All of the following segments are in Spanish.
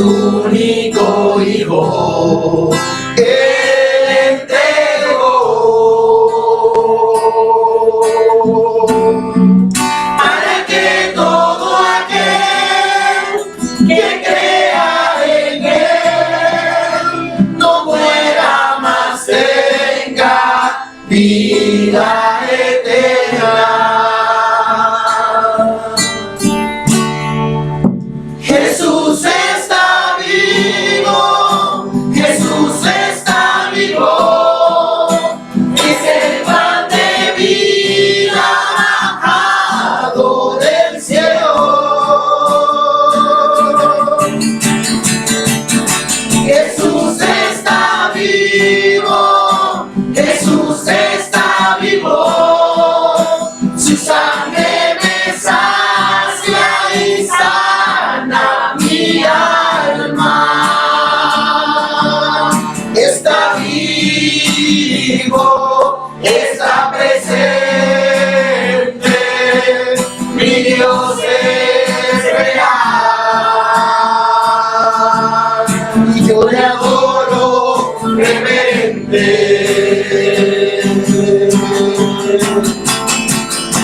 su único Hijo. Él entregó para que todo aquel que crea en Él no muera más, tenga vida eterna. Jesús está vivo, Jesús está vivo, es el pan de vida bajado del cielo. Jesús está vivo, Jesús está vivo, su sangre me sacia y sana mi alma. Está vivo, está presente, mi Dios es real y yo le adoro reverente.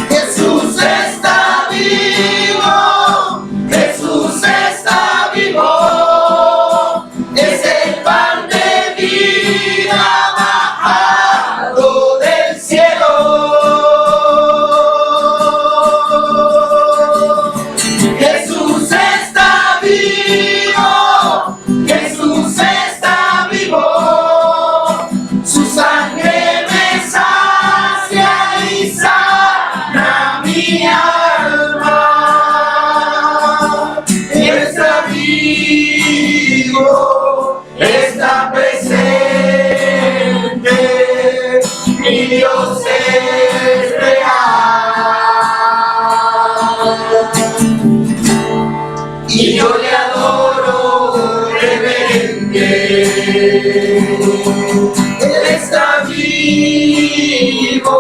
Jesús está vivo, Jesús está vivo, es el pan de vida bajado del cielo. Jesús está vivo, Jesús está vivo, su sangre me sacia y sana mi alma. Está vivo, está presente, mi Dios es real y yo le adoro reverente. Él está vivo,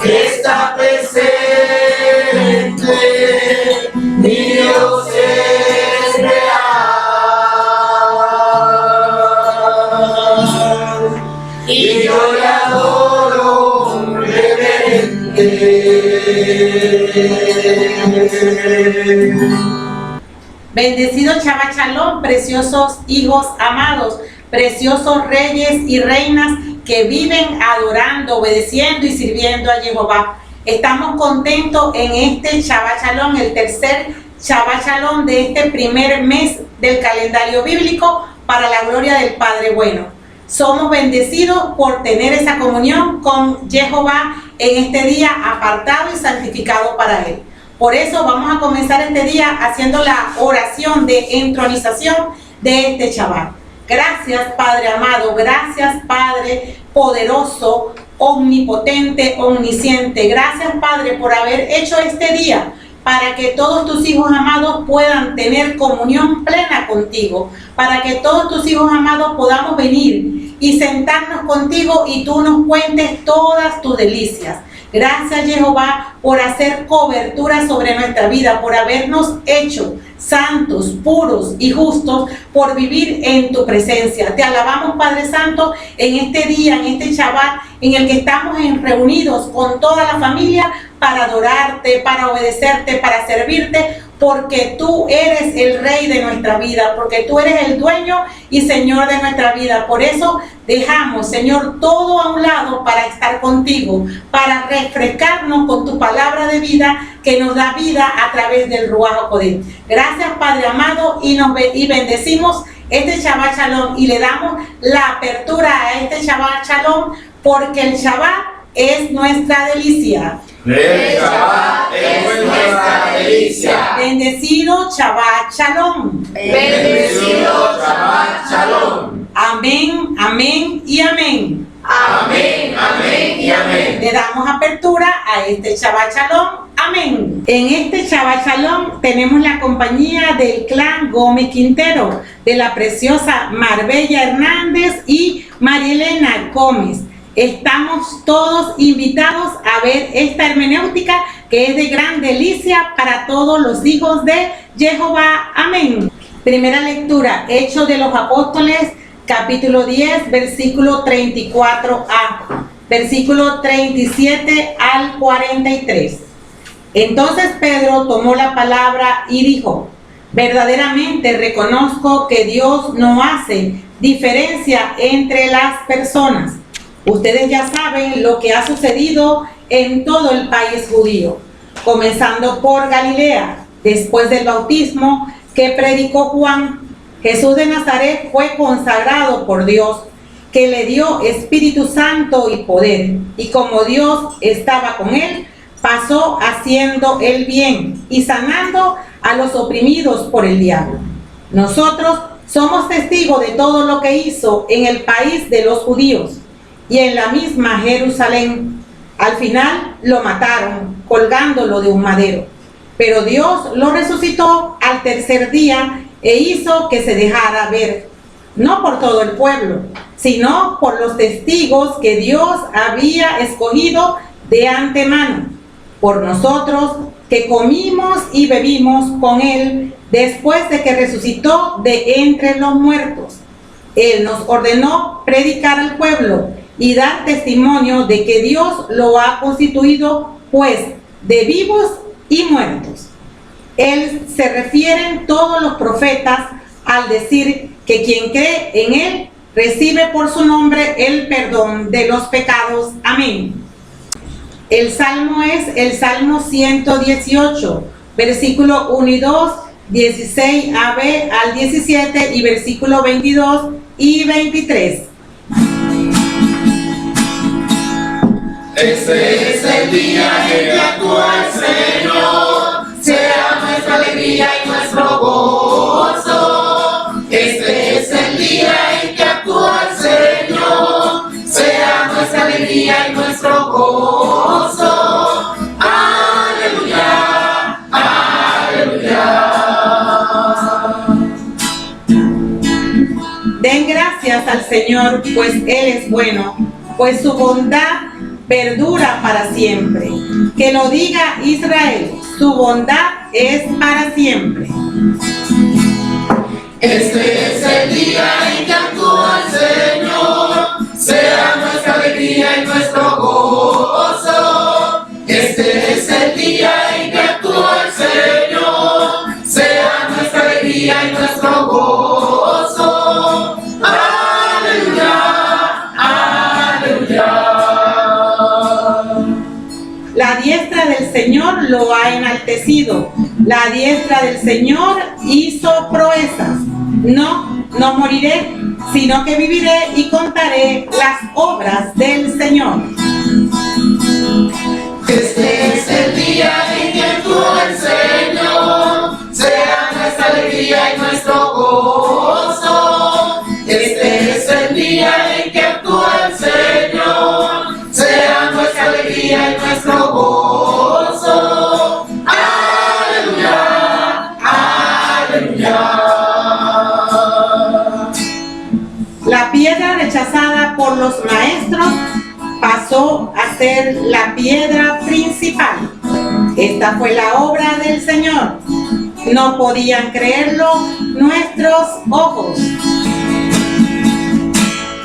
está presente, mi Dios es real y yo le adoro reverente. Bendecido Shabbat Shalom, preciosos hijos amados, preciosos reyes y reinas que viven adorando, obedeciendo y sirviendo a Jehová. Estamos contentos en este Shabbat Shalom, el tercer Shabbat Shalom de este primer mes del calendario bíblico para la gloria del Padre bueno. Somos bendecidos por tener esa comunión con Jehová en este día apartado y santificado para Él. Por eso vamos a comenzar este día haciendo la oración de entronización de este Shabbat. Gracias Padre amado, gracias Padre poderoso, omnipotente, omnisciente. Gracias Padre por haber hecho este día para que todos tus hijos amados puedan tener comunión plena contigo, para que todos tus hijos amados podamos venir y sentarnos contigo y tú nos cuentes todas tus delicias. Gracias Jehová por hacer cobertura sobre nuestra vida, por habernos hecho santos, puros y justos, por vivir en tu presencia. Te alabamos Padre Santo en este día, en este Shabbat, en el que estamos reunidos con toda la familia para adorarte, para obedecerte, para servirte, porque tú eres el Rey de nuestra vida, porque tú eres el dueño y Señor de nuestra vida. Por eso dejamos, Señor, todo a un lado para estar contigo, para refrescarnos con tu palabra de vida que nos da vida a través del Ruach HaKodesh. Gracias, Padre amado, y bendecimos este Shabbat Shalom y le damos la apertura a este Shabbat Shalom, porque el Shabbat es nuestra delicia. El Shabbat es nuestra delicia. Bendecido Shabbat Shalom. Bendecido Shabbat Shalom. Amén, amén y amén. Amén, amén y amén. Le damos apertura a este Shabbat Shalom. Amén. En este Shabbat Shalom tenemos la compañía del clan Gómez Quintero, de la preciosa Marbella Hernández y Marielena Gómez. Estamos todos invitados a ver esta hermenéutica que es de gran delicia para todos los hijos de Jehová. Amén. Primera lectura, Hechos de los Apóstoles, capítulo 10, versículo 34a, versículo 37 al 43. Entonces Pedro tomó la palabra y dijo: verdaderamente reconozco que Dios no hace diferencia entre las personas. Ustedes ya saben lo que ha sucedido en todo el país judío, comenzando por Galilea, después del bautismo que predicó Juan. Jesús de Nazaret fue consagrado por Dios, que le dio Espíritu Santo y poder, y como Dios estaba con él, pasó haciendo el bien y sanando a los oprimidos por el diablo. Nosotros somos testigos de todo lo que hizo en el país de los judíos y en la misma Jerusalén. Al final lo mataron colgándolo de un madero, pero Dios lo resucitó al tercer día e hizo que se dejara ver, no por todo el pueblo, sino por los testigos que Dios había escogido de antemano, por nosotros que comimos y bebimos con él después de que resucitó de entre los muertos. Él nos ordenó predicar al pueblo y dar testimonio de que Dios lo ha constituido juez de vivos y muertos. Él se refieren todos los profetas al decir que quien cree en él recibe por su nombre el perdón de los pecados. Amén. El salmo es el Salmo 118, versículo 1 y 2, 16ab al 17 y versículo 22 y 23. Este es el día en que actúa el Señor, sea nuestra alegría y nuestro gozo. Este es el día en que actúa el Señor, sea nuestra alegría y nuestro gozo. Aleluya, aleluya. Den gracias al Señor, pues Él es bueno, pues su bondad perdura para siempre. Que lo diga Israel, su bondad es para siempre. Este es el día en que actúa el Señor, sea nuestra alegría y nuestro gozo. Este es el día en que actúa el Señor, sea nuestra alegría y nuestro gozo. Aleluya, aleluya. La diestra del Señor lo ha enaltecido. La diestra del Señor hizo proezas. No moriré, sino que viviré y contaré las obras del Señor. Este es el día en que actúa el Señor, sea nuestra alegría y nuestro gozo. Este es el día en que actúa el Señor, sea nuestra alegría y nuestro gozo. Aleluya, aleluya. La piedra rechazada por los maestros pasó a ser la piedra principal. Esta fue la obra del Señor. No podían creerlo nuestros ojos.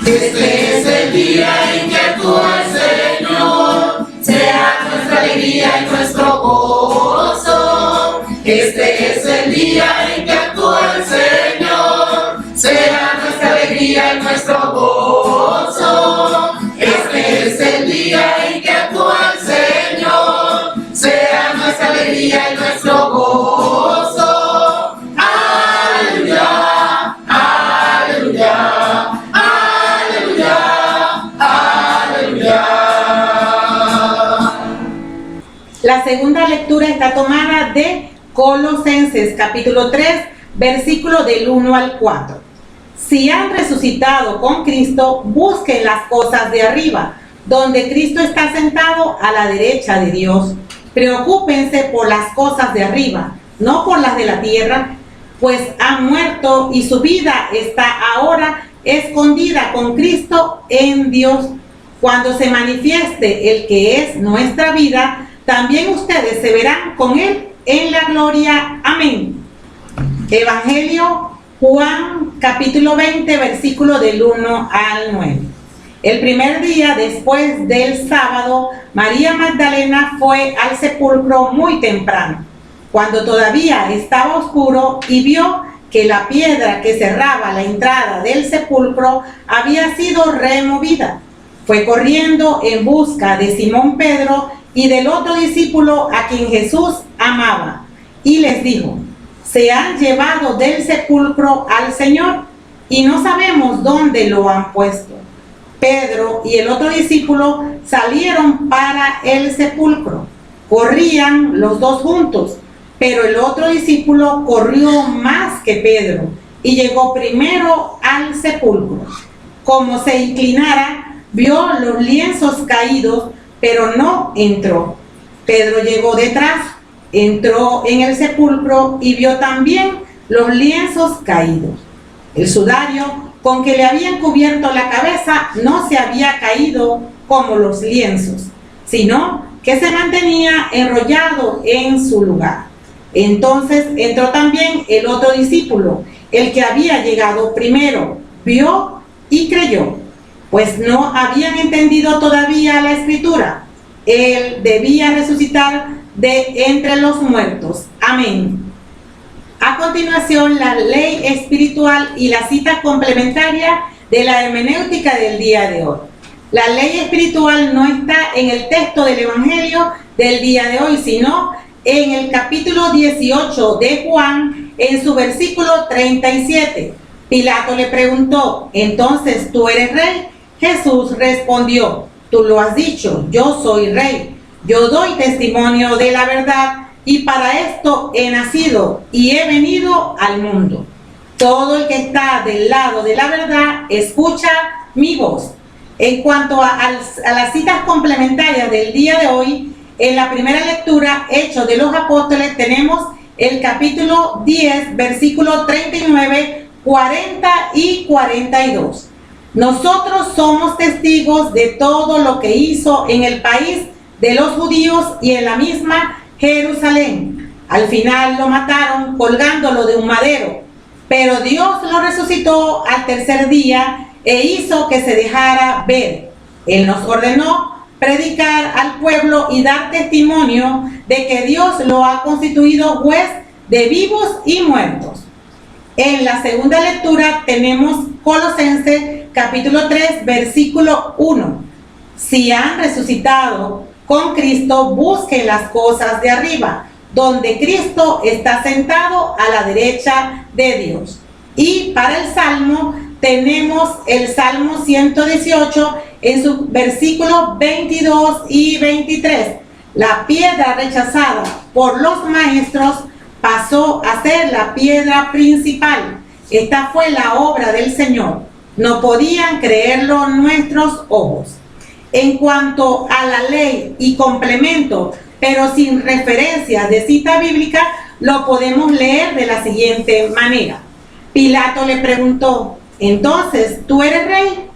Este es el día en que actúa el Señor, sea nuestra alegría y nuestro gozo. Este es el día en que actúa el Señor, sea nuestra alegría y nuestro gozo. Este es el día en que actúa el Señor, sea nuestra alegría y nuestro gozo. Aleluya, aleluya. La segunda lectura está tomada de Colosenses capítulo 3, versículo del 1 al 4. Si han resucitado con Cristo, busquen las cosas de arriba, donde Cristo está sentado a la derecha de Dios. Preocúpense por las cosas de arriba, no por las de la tierra, pues han muerto y su vida está ahora escondida con Cristo en Dios. Cuando se manifieste el que es nuestra vida, también ustedes se verán con él en la gloria. Amén. Evangelio Juan capítulo 20, versículo del 1 al 9. El primer día después del sábado, María Magdalena fue al sepulcro muy temprano, cuando todavía estaba oscuro, y vio que la piedra que cerraba la entrada del sepulcro había sido removida. Fue corriendo en busca de Simón Pedro y del otro discípulo a quien Jesús amaba, y les dijo: se han llevado del sepulcro al Señor y no sabemos dónde lo han puesto. Pedro y el otro discípulo salieron para el sepulcro. Corrían los dos juntos, pero el otro discípulo corrió más que Pedro y llegó primero al sepulcro. Como se inclinara, vio los lienzos caídos, pero no entró. Pedro llegó detrás, entró en el sepulcro y vio también los lienzos caídos. El sudario con que le habían cubierto la cabeza no se había caído como los lienzos, sino que se mantenía enrollado en su lugar. Entonces entró también el otro discípulo, el que había llegado primero, vio y creyó, pues no habían entendido todavía la escritura: él debía resucitar de entre los muertos. Amén. A continuación, la ley espiritual y la cita complementaria de la hermenéutica del día de hoy. La ley espiritual no está en el texto del Evangelio del día de hoy, sino en el capítulo 18 de Juan, en su versículo 37. Pilato le preguntó: ¿entonces tú eres rey? Jesús respondió: tú lo has dicho, yo soy rey. Yo doy testimonio de la verdad, y para esto he nacido y he venido al mundo. Todo el que está del lado de la verdad escucha mi voz. En cuanto a las citas complementarias del día de hoy, en la primera lectura, Hechos de los Apóstoles, tenemos el capítulo 10, versículos 39, 40 y 42. Nosotros somos testigos de todo lo que hizo en el país de los judíos y en la misma Jerusalén. Al final lo mataron colgándolo de un madero, pero Dios lo resucitó al tercer día e hizo que se dejara ver. Él nos ordenó predicar al pueblo y dar testimonio de que Dios lo ha constituido juez de vivos y muertos. En la segunda lectura tenemos Colosenses capítulo 3, versículo 1. Si han resucitado con Cristo, busquen las cosas de arriba, donde Cristo está sentado a la derecha de Dios. Y para el Salmo tenemos el Salmo 118 en sus versículos 22 y 23. La piedra rechazada por los maestros pasó a ser la piedra principal. Esta fue la obra del Señor. No podían creerlo nuestros ojos. En cuanto a la ley y complemento, pero sin referencia de cita bíblica, lo podemos leer de la siguiente manera. Pilato le preguntó: ¿entonces tú eres rey?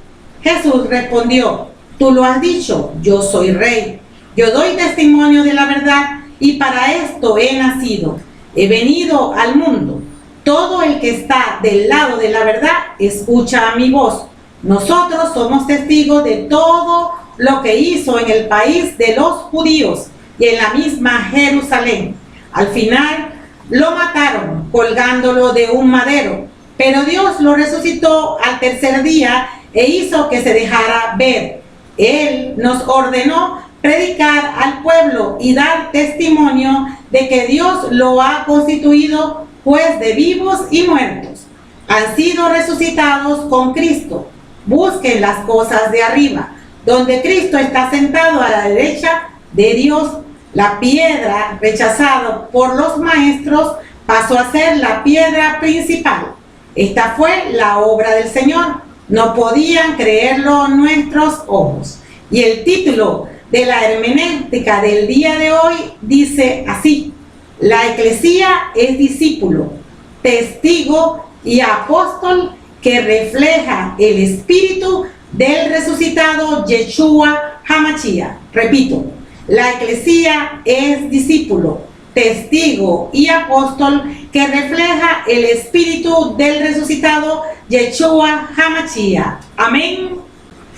Jesús respondió: tú lo has dicho, yo soy rey. Yo doy testimonio de la verdad y para esto he nacido. He venido al mundo. Todo el que está del lado de la verdad escucha mi voz. Nosotros somos testigos de todo lo que hizo en el país de los judíos y en la misma Jerusalén. Al final lo mataron colgándolo de un madero, pero Dios lo resucitó al tercer día e hizo que se dejara ver. Él nos ordenó predicar al pueblo y dar testimonio de que Dios lo ha constituido juez de vivos y muertos. Han sido resucitados con Cristo. Busquen las cosas de arriba, donde Cristo está sentado a la derecha de Dios. La piedra rechazada por los maestros pasó a ser la piedra principal. Esta fue la obra del Señor. No podían creerlo nuestros ojos. Y el título de la hermenéutica del día de hoy dice así: la eclesía es discípulo, testigo y apóstol que refleja el espíritu del resucitado Yeshua HaMashiach. Repito, la eclesía es discípulo, testigo y apóstol que refleja el espíritu del resucitado Yeshua HaMashiach. Amén.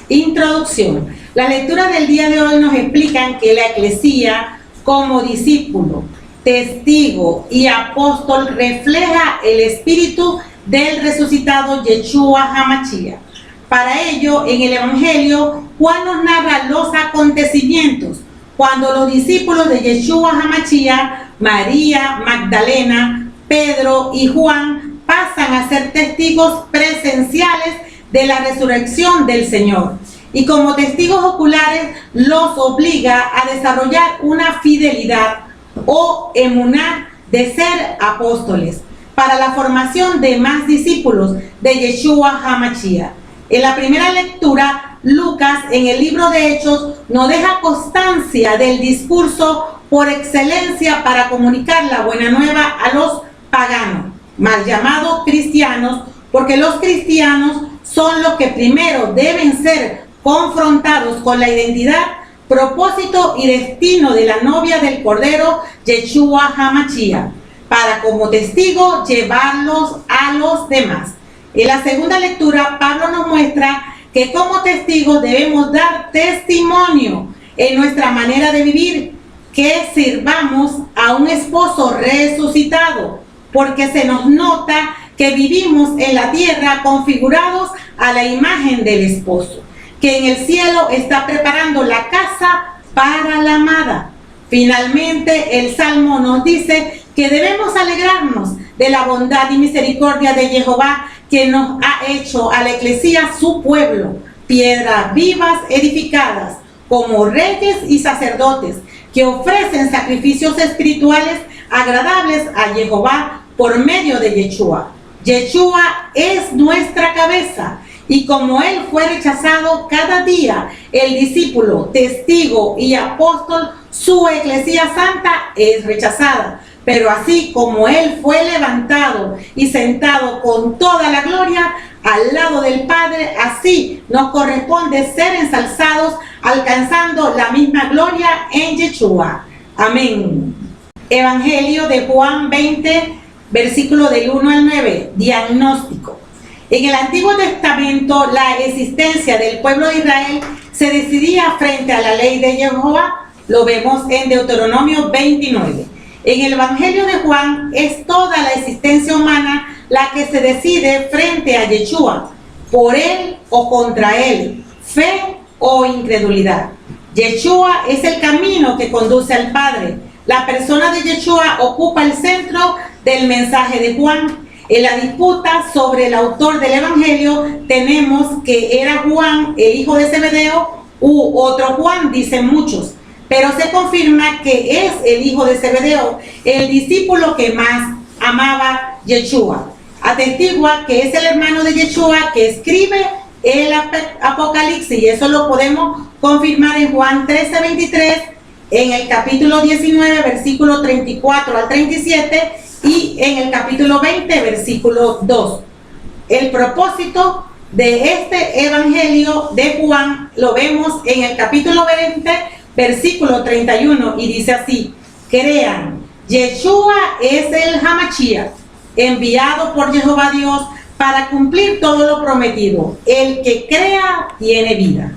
Introducción. Las lecturas del día de hoy nos explican que la eclesía, como discípulo, testigo y apóstol, refleja el espíritu del resucitado Yeshua HaMashiach. Para ello, en el Evangelio, Juan nos narra los acontecimientos cuando los discípulos de Yeshua HaMashiach, María Magdalena, Pedro y Juan, pasan a ser testigos presenciales de la resurrección del Señor. Y como testigos oculares los obliga a desarrollar una fidelidad o emuná de ser apóstoles para la formación de más discípulos de Yeshua HaMashiach. En la primera lectura, Lucas, en el libro de Hechos, nos deja constancia del discurso por excelencia para comunicar la buena nueva a los paganos, mal llamados cristianos, porque los cristianos son los que primero deben ser confrontados con la identidad, propósito y destino de la novia del Cordero, Yeshua HaMashiach, para como testigo llevarlos a los demás. En la segunda lectura, Pablo nos muestra que como testigos debemos dar testimonio en nuestra manera de vivir, que sirvamos a un esposo resucitado, porque se nos nota que vivimos en la tierra configurados a la imagen del esposo, que en el cielo está preparando la casa para la amada. Finalmente, el Salmo nos dice que debemos alegrarnos de la bondad y misericordia de Jehová, que nos ha hecho a la eclesía su pueblo, piedras vivas edificadas, como reyes y sacerdotes, que ofrecen sacrificios espirituales agradables a Jehová por medio de Yeshua. Yeshua es nuestra cabeza, y como él fue rechazado cada día, el discípulo, testigo y apóstol, su eclesía santa es rechazada. Pero así como él fue levantado y sentado con toda la gloria al lado del Padre, así nos corresponde ser ensalzados, alcanzando la misma gloria en Yeshua. Amén. Evangelio de Juan 20, versículo del 1 al 9. Diagnóstico. En el Antiguo Testamento, la existencia del pueblo de Israel se decidía frente a la ley de Jehová. Lo vemos en Deuteronomio 29. En el Evangelio de Juan es toda la existencia humana la que se decide frente a Yeshua, por él o contra él, fe o incredulidad. Yeshua es el camino que conduce al Padre. La persona de Yeshua ocupa el centro del mensaje de Juan. En la disputa sobre el autor del Evangelio tenemos que era Juan, el hijo de Zebedeo, u otro Juan, dicen muchos. Pero se confirma que es el hijo de Zebedeo, el discípulo que más amaba Yeshua. Atestigua que es el hermano de Yeshua que escribe el Apocalipsis, y eso lo podemos confirmar en Juan 13:23, en el capítulo 19, versículo 34 al 37, y en el capítulo 20, versículo 2. El propósito de este Evangelio de Juan lo vemos en el capítulo 20, versículo 31, y dice así: crean, Yeshua es el HaMashiach, enviado por Jehová Dios para cumplir todo lo prometido. El que crea tiene vida.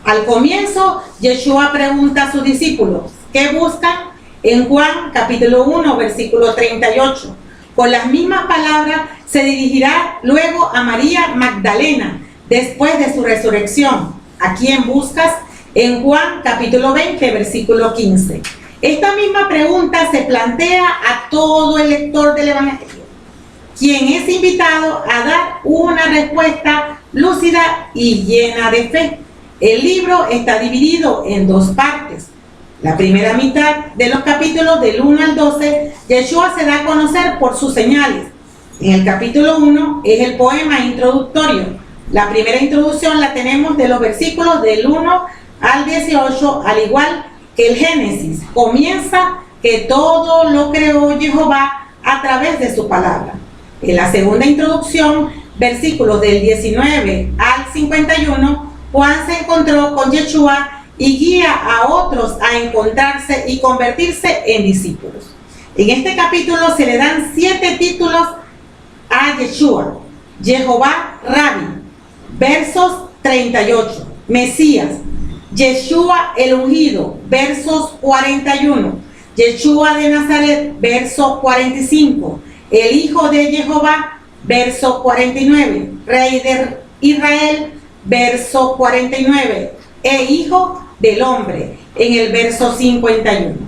Al comienzo, Yeshua pregunta a sus discípulos, ¿qué buscan? En Juan capítulo 1, versículo 38. Con las mismas palabras se dirigirá luego a María Magdalena, después de su resurrección. ¿A quién buscas? En Juan capítulo 20, versículo 15. Esta misma pregunta se plantea a todo el lector del Evangelio, quien es invitado a dar una respuesta lúcida y llena de fe. El libro está dividido en dos partes. La primera mitad de los capítulos del 1 al 12, Yeshua se da a conocer por sus señales. En el capítulo 1 es el poema introductorio. La primera introducción la tenemos de los versículos del 1 al 18, al igual que el Génesis. Comienza que todo lo creó Jehová a través de su palabra. En la segunda introducción, versículos del 19 al 51, Juan se encontró con Yeshua y guía a otros a encontrarse y convertirse en discípulos. En este capítulo se le dan 7 títulos a Yeshua. Jehová Rabbi, versos 38. Mesías, Yeshua el ungido, versos 41. Yeshua de Nazaret, verso 45. El Hijo de Jehová, verso 49. Rey de Israel, verso 49. E Hijo del Hombre, en el verso 51.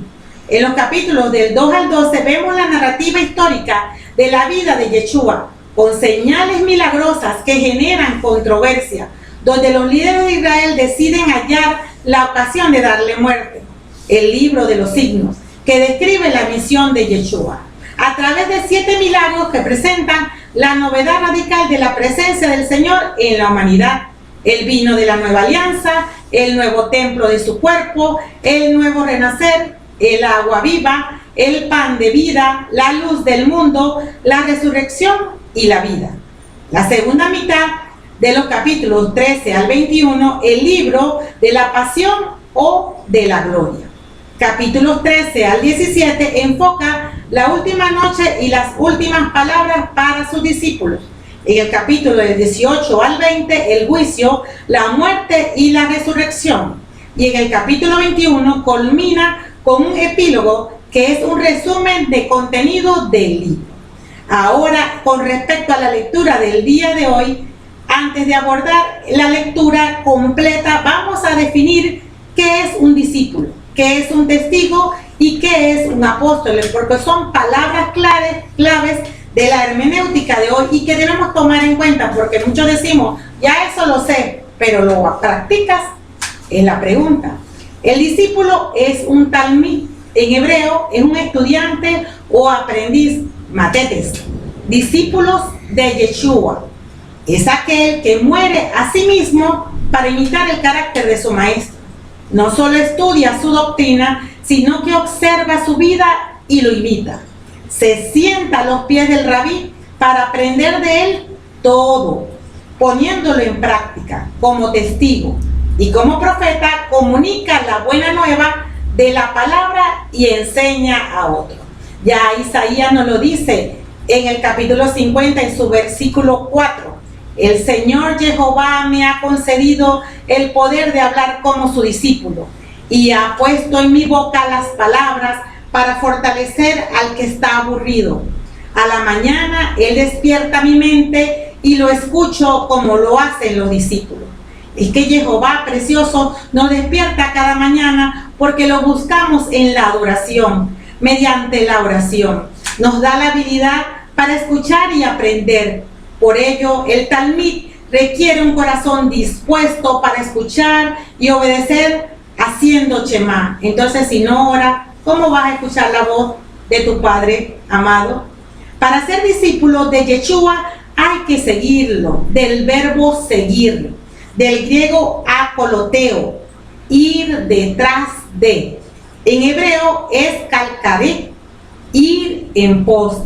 En los capítulos del 2 al 12 vemos la narrativa histórica de la vida de Yeshua, con señales milagrosas que generan controversia, donde los líderes de Israel deciden hallar la ocasión de darle muerte. El libro de los signos, que describe la misión de Yeshua, a través de 7 milagros que presentan la novedad radical de la presencia del Señor en la humanidad. El vino de la nueva alianza, el nuevo templo de su cuerpo, el nuevo renacer, el agua viva, el pan de vida, la luz del mundo, la resurrección y la vida. La segunda mitad de los capítulos 13 al 21, el libro de la pasión o de la gloria. Capítulos 13 al 17 enfoca la última noche y las últimas palabras para sus discípulos. En el capítulo del 18 al 20, el juicio, la muerte y la resurrección. Y en el capítulo 21 culmina con un epílogo que es un resumen de contenido del libro. Ahora, con respecto a la lectura del día de hoy, antes de abordar la lectura completa, vamos a definir qué es un discípulo, qué es un testigo y qué es un apóstol, porque son palabras claves de la hermenéutica de hoy y que debemos tomar en cuenta, porque muchos decimos, ya eso lo sé, pero ¿lo practicas? Es la pregunta. El discípulo es un talmid, en hebreo es un estudiante o aprendiz, matetes. Discípulos de Yeshua es aquel que muere a sí mismo para imitar el carácter de su maestro. No solo estudia su doctrina, sino que observa su vida y lo imita. Se sienta a los pies del rabí para aprender de él todo, poniéndolo en práctica como testigo. Y como profeta comunica la buena nueva de la palabra y enseña a otros. Ya Isaías nos lo dice en el capítulo 50, en su versículo 4. El Señor Jehová me ha concedido el poder de hablar como su discípulo y ha puesto en mi boca las palabras para fortalecer al que está aburrido. A la mañana Él despierta mi mente y lo escucho como lo hacen los discípulos. Es que Jehová precioso nos despierta cada mañana porque lo buscamos en la adoración, mediante la oración. Nos da la habilidad para escuchar y aprender. Por ello, el talmid requiere un corazón dispuesto para escuchar y obedecer haciendo Shema. Entonces, si no ora, ¿cómo vas a escuchar la voz de tu Padre amado? Para ser discípulo de Yeshua hay que seguirlo, del verbo seguir, del griego akoloteo, ir detrás de. En hebreo es calcaré, ir en pos.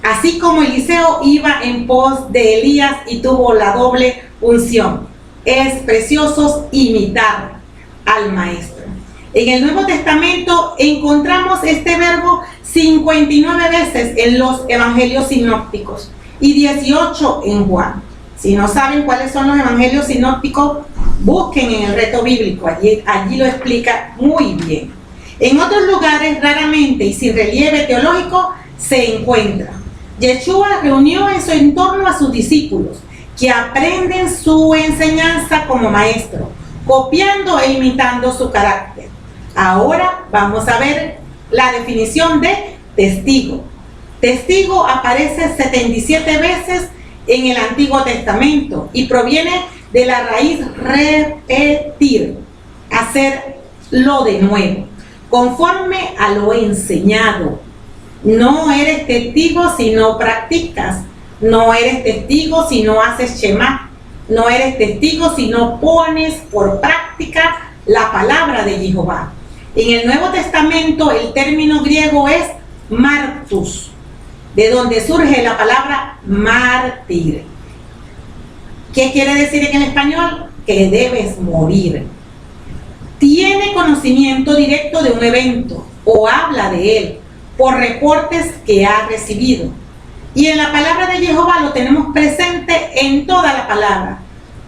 Así como Eliseo iba en pos de Elías y tuvo la doble unción. Es precioso imitar al maestro. En el Nuevo Testamento encontramos este verbo 59 veces en los evangelios sinópticos y 18 en Juan. Si no saben cuáles son los evangelios sinópticos, busquen en el reto bíblico, allí lo explica muy bien. En otros lugares, raramente y sin relieve teológico, se encuentra. Yeshua reunió en su entorno a sus discípulos, que aprenden su enseñanza como maestro, copiando e imitando su carácter. Ahora vamos a ver la definición de testigo. Testigo aparece 77 veces en el Antiguo Testamento y proviene de la raíz repetir, hacerlo de nuevo, conforme a lo enseñado. No eres testigo si no practicas, no eres testigo si no haces Shema, no eres testigo si no pones por práctica la palabra de Jehová. En el Nuevo Testamento el término griego es martus, de donde surge la palabra mártir. ¿Qué quiere decir en el español? Que debes morir. Tiene conocimiento directo de un evento o habla de él, por reportes que ha recibido. Y en la palabra de Jehová lo tenemos presente en toda la palabra.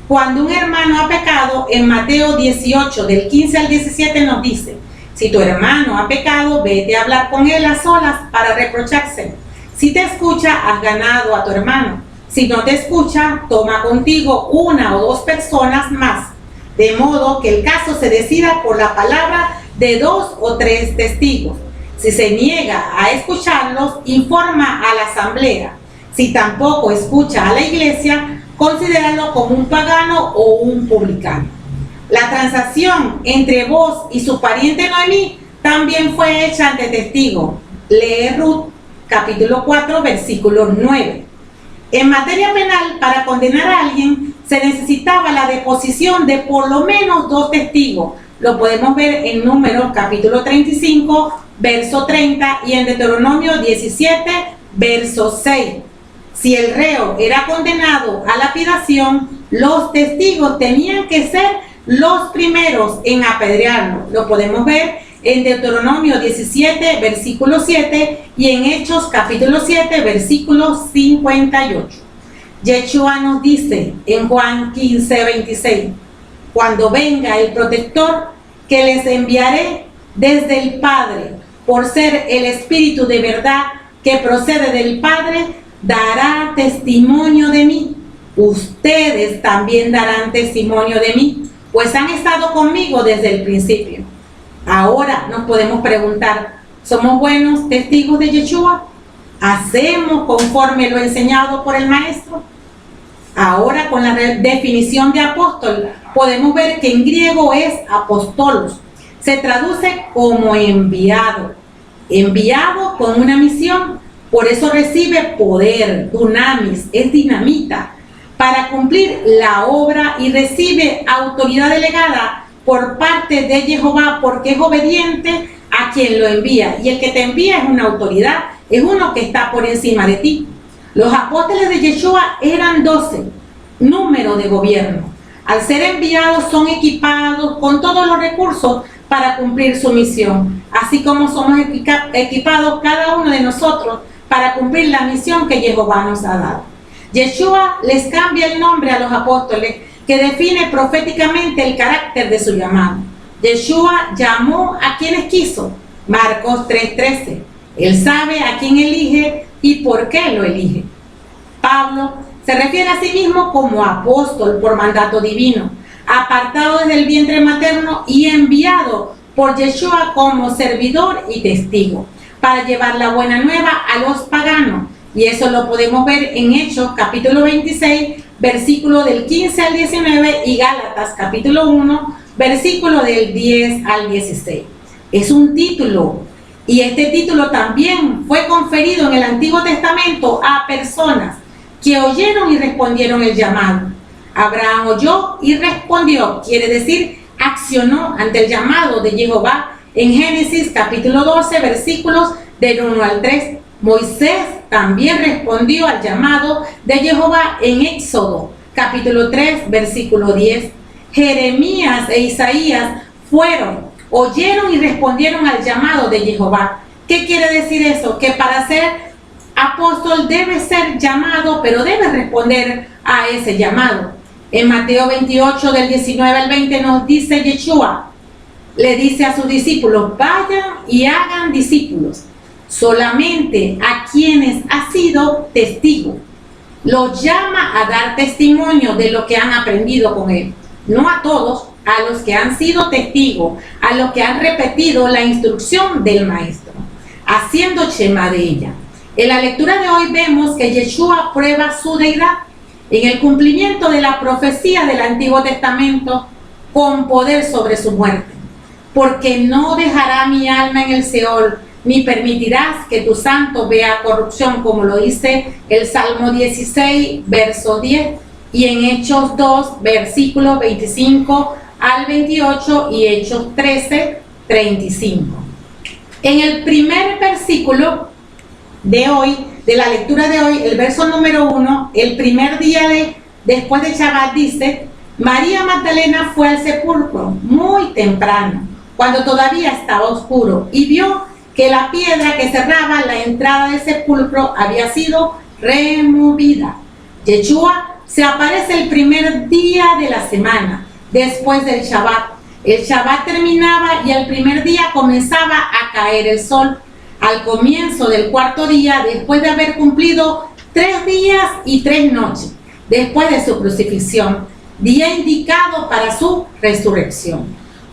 Cuando un hermano ha pecado, en Mateo 18, del 15 al 17 nos dice: si tu hermano ha pecado, vete a hablar con él a solas para reprochárselo. Si te escucha, has ganado a tu hermano. Si no te escucha, toma contigo 1 o 2 personas más, de modo que el caso se decida por la palabra de 2 o 3 testigos. Si se niega a escucharlos, informa a la asamblea. Si tampoco escucha a la iglesia, considéralo como un pagano o un publicano. La transacción entre vos y su pariente Noemí también fue hecha ante testigo. Lee Ruth, capítulo 4, versículo 9. En materia penal, para condenar a alguien, se necesitaba la deposición de por lo menos 2 testigos. Lo podemos ver en Números, capítulo 35, verso 30, y en Deuteronomio 17, verso 6. Si el reo era condenado a lapidación, los testigos tenían que ser los primeros en apedrearlo. Lo podemos ver en Deuteronomio 17, versículo 7, y en Hechos, capítulo 7, versículo 58. Yeshua nos dice en Juan 15, 26, cuando venga el protector que les enviaré desde el Padre, por ser el Espíritu de verdad que procede del Padre, dará testimonio de mí. Ustedes también darán testimonio de mí, pues han estado conmigo desde el principio. Ahora nos podemos preguntar, ¿somos buenos testigos de Yeshua? ¿Hacemos conforme lo enseñado por el Maestro? Ahora, con la definición de apóstol, podemos ver que en griego es apostolos. Se traduce como enviado. Enviado con una misión. Por eso recibe poder, dunamis, es dinamita, para cumplir la obra, y recibe autoridad delegada por parte de Jehová, porque es obediente a quien lo envía. Y el que te envía es una autoridad, es uno que está por encima de ti. Los apóstoles de Yeshua eran 12, número de gobierno. Al ser enviados son equipados con todos los recursos para cumplir su misión, así como somos equipados cada uno de nosotros para cumplir la misión que Jehová nos ha dado. Yeshua les cambia el nombre a los apóstoles, que define proféticamente el carácter de su llamado. Yeshua llamó a quienes quiso, Marcos 3:13. Él sabe a quién elige y por qué lo elige. Pablo se refiere a sí mismo como apóstol por mandato divino, apartado desde el vientre materno y enviado por Yeshua como servidor y testigo, para llevar la buena nueva a los paganos. Y eso lo podemos ver en Hechos, capítulo 26, versículo del 15 al 19, y Gálatas, capítulo 1, versículo del 10 al 16. Es un título, y este título también fue conferido en el Antiguo Testamento a personas que oyeron y respondieron el llamado. Abraham oyó y respondió, quiere decir, accionó ante el llamado de Jehová en Génesis capítulo 12, versículos del 1 al 3. Moisés también respondió al llamado de Jehová en Éxodo capítulo 3, versículo 10. Jeremías e Isaías oyeron y respondieron al llamado de Jehová. ¿Qué quiere decir eso? Que para ser apóstol debe ser llamado, pero debe responder a ese llamado. En Mateo 28, del 19 al 20 nos dice Yeshua, le dice a sus discípulos, vayan y hagan discípulos, solamente a quienes ha sido testigo. Los llama a dar testimonio de lo que han aprendido con él. No a todos, a los que han sido testigos, a los que han repetido la instrucción del maestro, haciendo shema de ella. En la lectura de hoy vemos que Yeshua prueba su deidad en el cumplimiento de la profecía del Antiguo Testamento con poder sobre su muerte. Porque no dejará mi alma en el Seol, ni permitirás que tu santo vea corrupción, como lo dice el Salmo 16, verso 10, y en Hechos 2, versículos 25 al 28, y Hechos 13, 35. En el primer versículo de hoy, de la lectura de hoy, el verso número 1, el primer día después de Shabbat, dice, María Magdalena fue al sepulcro muy temprano, cuando todavía estaba oscuro, y vio que la piedra que cerraba la entrada del sepulcro había sido removida. Yeshua se aparece el primer día de la semana, después del Shabbat. El Shabbat terminaba y el primer día comenzaba a caer el sol. Al comienzo del cuarto día, después de haber cumplido 3 días y 3 noches, después de su crucifixión, día indicado para su resurrección,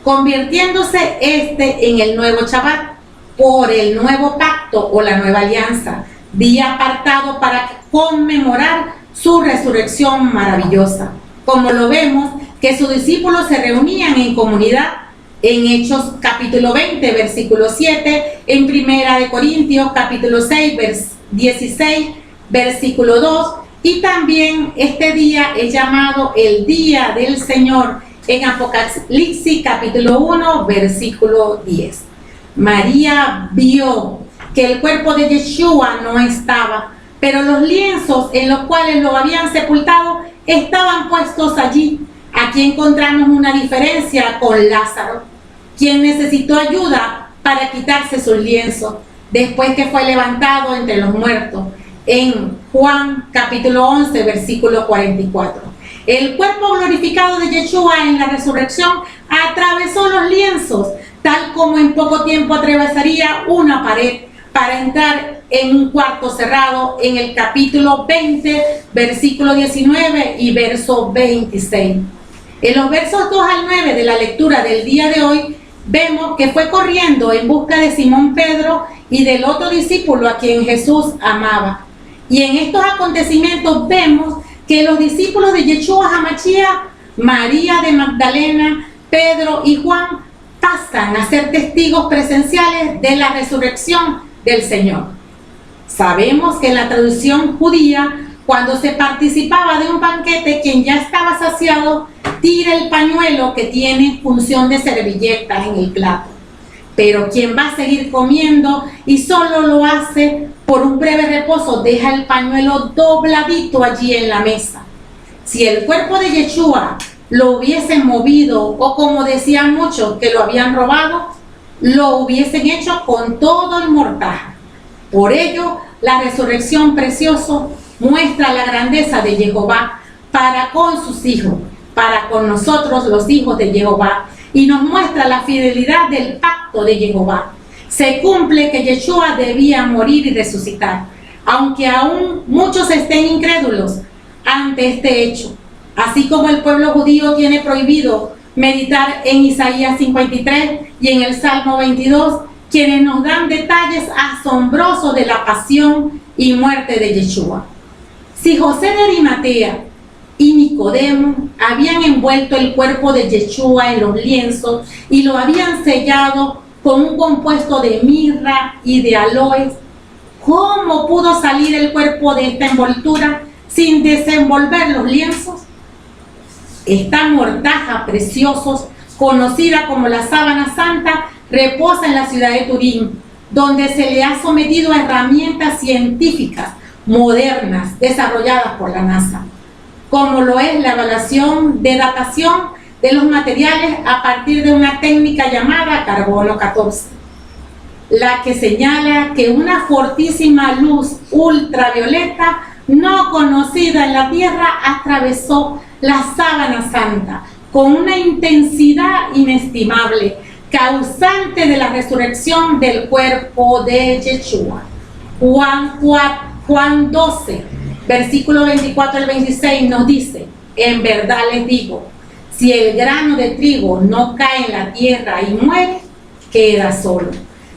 convirtiéndose en el nuevo Shabbat por el nuevo pacto o la nueva alianza, día apartado para conmemorar su resurrección maravillosa. Como lo vemos, que sus discípulos se reunían en comunidad en Hechos capítulo 20, versículo 7, en Primera de Corintios capítulo 6, 16, versículo 2, y también este día es llamado el Día del Señor en Apocalipsis capítulo 1, versículo 10. María vio que el cuerpo de Yeshua no estaba, pero los lienzos en los cuales lo habían sepultado estaban puestos allí. Aquí encontramos una diferencia con Lázaro, quien necesitó ayuda para quitarse sus lienzos después que fue levantado entre los muertos, en Juan capítulo 11, versículo 44. El cuerpo glorificado de Yeshua en la resurrección atravesó los lienzos, tal como en poco tiempo atravesaría una pared para entrar en un cuarto cerrado, en el capítulo 20, versículo 19 y verso 26. En los versos 2 al 9 de la lectura del día de hoy, vemos que fue corriendo en busca de Simón Pedro y del otro discípulo a quien Jesús amaba. Y en estos acontecimientos vemos que los discípulos de Yeshua HaMashiach, María de Magdalena, Pedro y Juan, pasan a ser testigos presenciales de la resurrección del Señor. Sabemos que en la tradición judía, cuando se participaba de un banquete, quien ya estaba saciado tira el pañuelo que tiene función de servilleta en el plato. Pero quien va a seguir comiendo y solo lo hace por un breve reposo, deja el pañuelo dobladito allí en la mesa. Si el cuerpo de Yeshua lo hubiesen movido, o como decían muchos que lo habían robado, lo hubiesen hecho con todo el mortaja. Por ello, la resurrección precioso muestra la grandeza de Jehová para con sus hijos, para con nosotros los hijos de Jehová, y nos muestra la fidelidad del pacto de Jehová. Se cumple que Yeshua debía morir y resucitar, aunque aún muchos estén incrédulos ante este hecho. Así como el pueblo judío tiene prohibido meditar en Isaías 53 y en el Salmo 22, quienes nos dan detalles asombrosos de la pasión y muerte de Yeshua. Si José de Arimatea y Nicodemo habían envuelto el cuerpo de Yeshua en los lienzos y lo habían sellado con un compuesto de mirra y de aloes, ¿cómo pudo salir el cuerpo de esta envoltura sin desenvolver los lienzos? Esta mortaja preciosos, conocida como la sábana santa, reposa en la ciudad de Turín, donde se le ha sometido a herramientas científicas modernas desarrolladas por la NASA, como lo es la evaluación de datación de los materiales a partir de una técnica llamada carbono 14, la que señala que una fortísima luz ultravioleta no conocida en la Tierra atravesó la sábana santa con una intensidad inestimable, causante de la resurrección del cuerpo de Yeshua. Juan 12, versículo 24 al 26 nos dice: en verdad les digo, si el grano de trigo no cae en la tierra y muere, queda solo,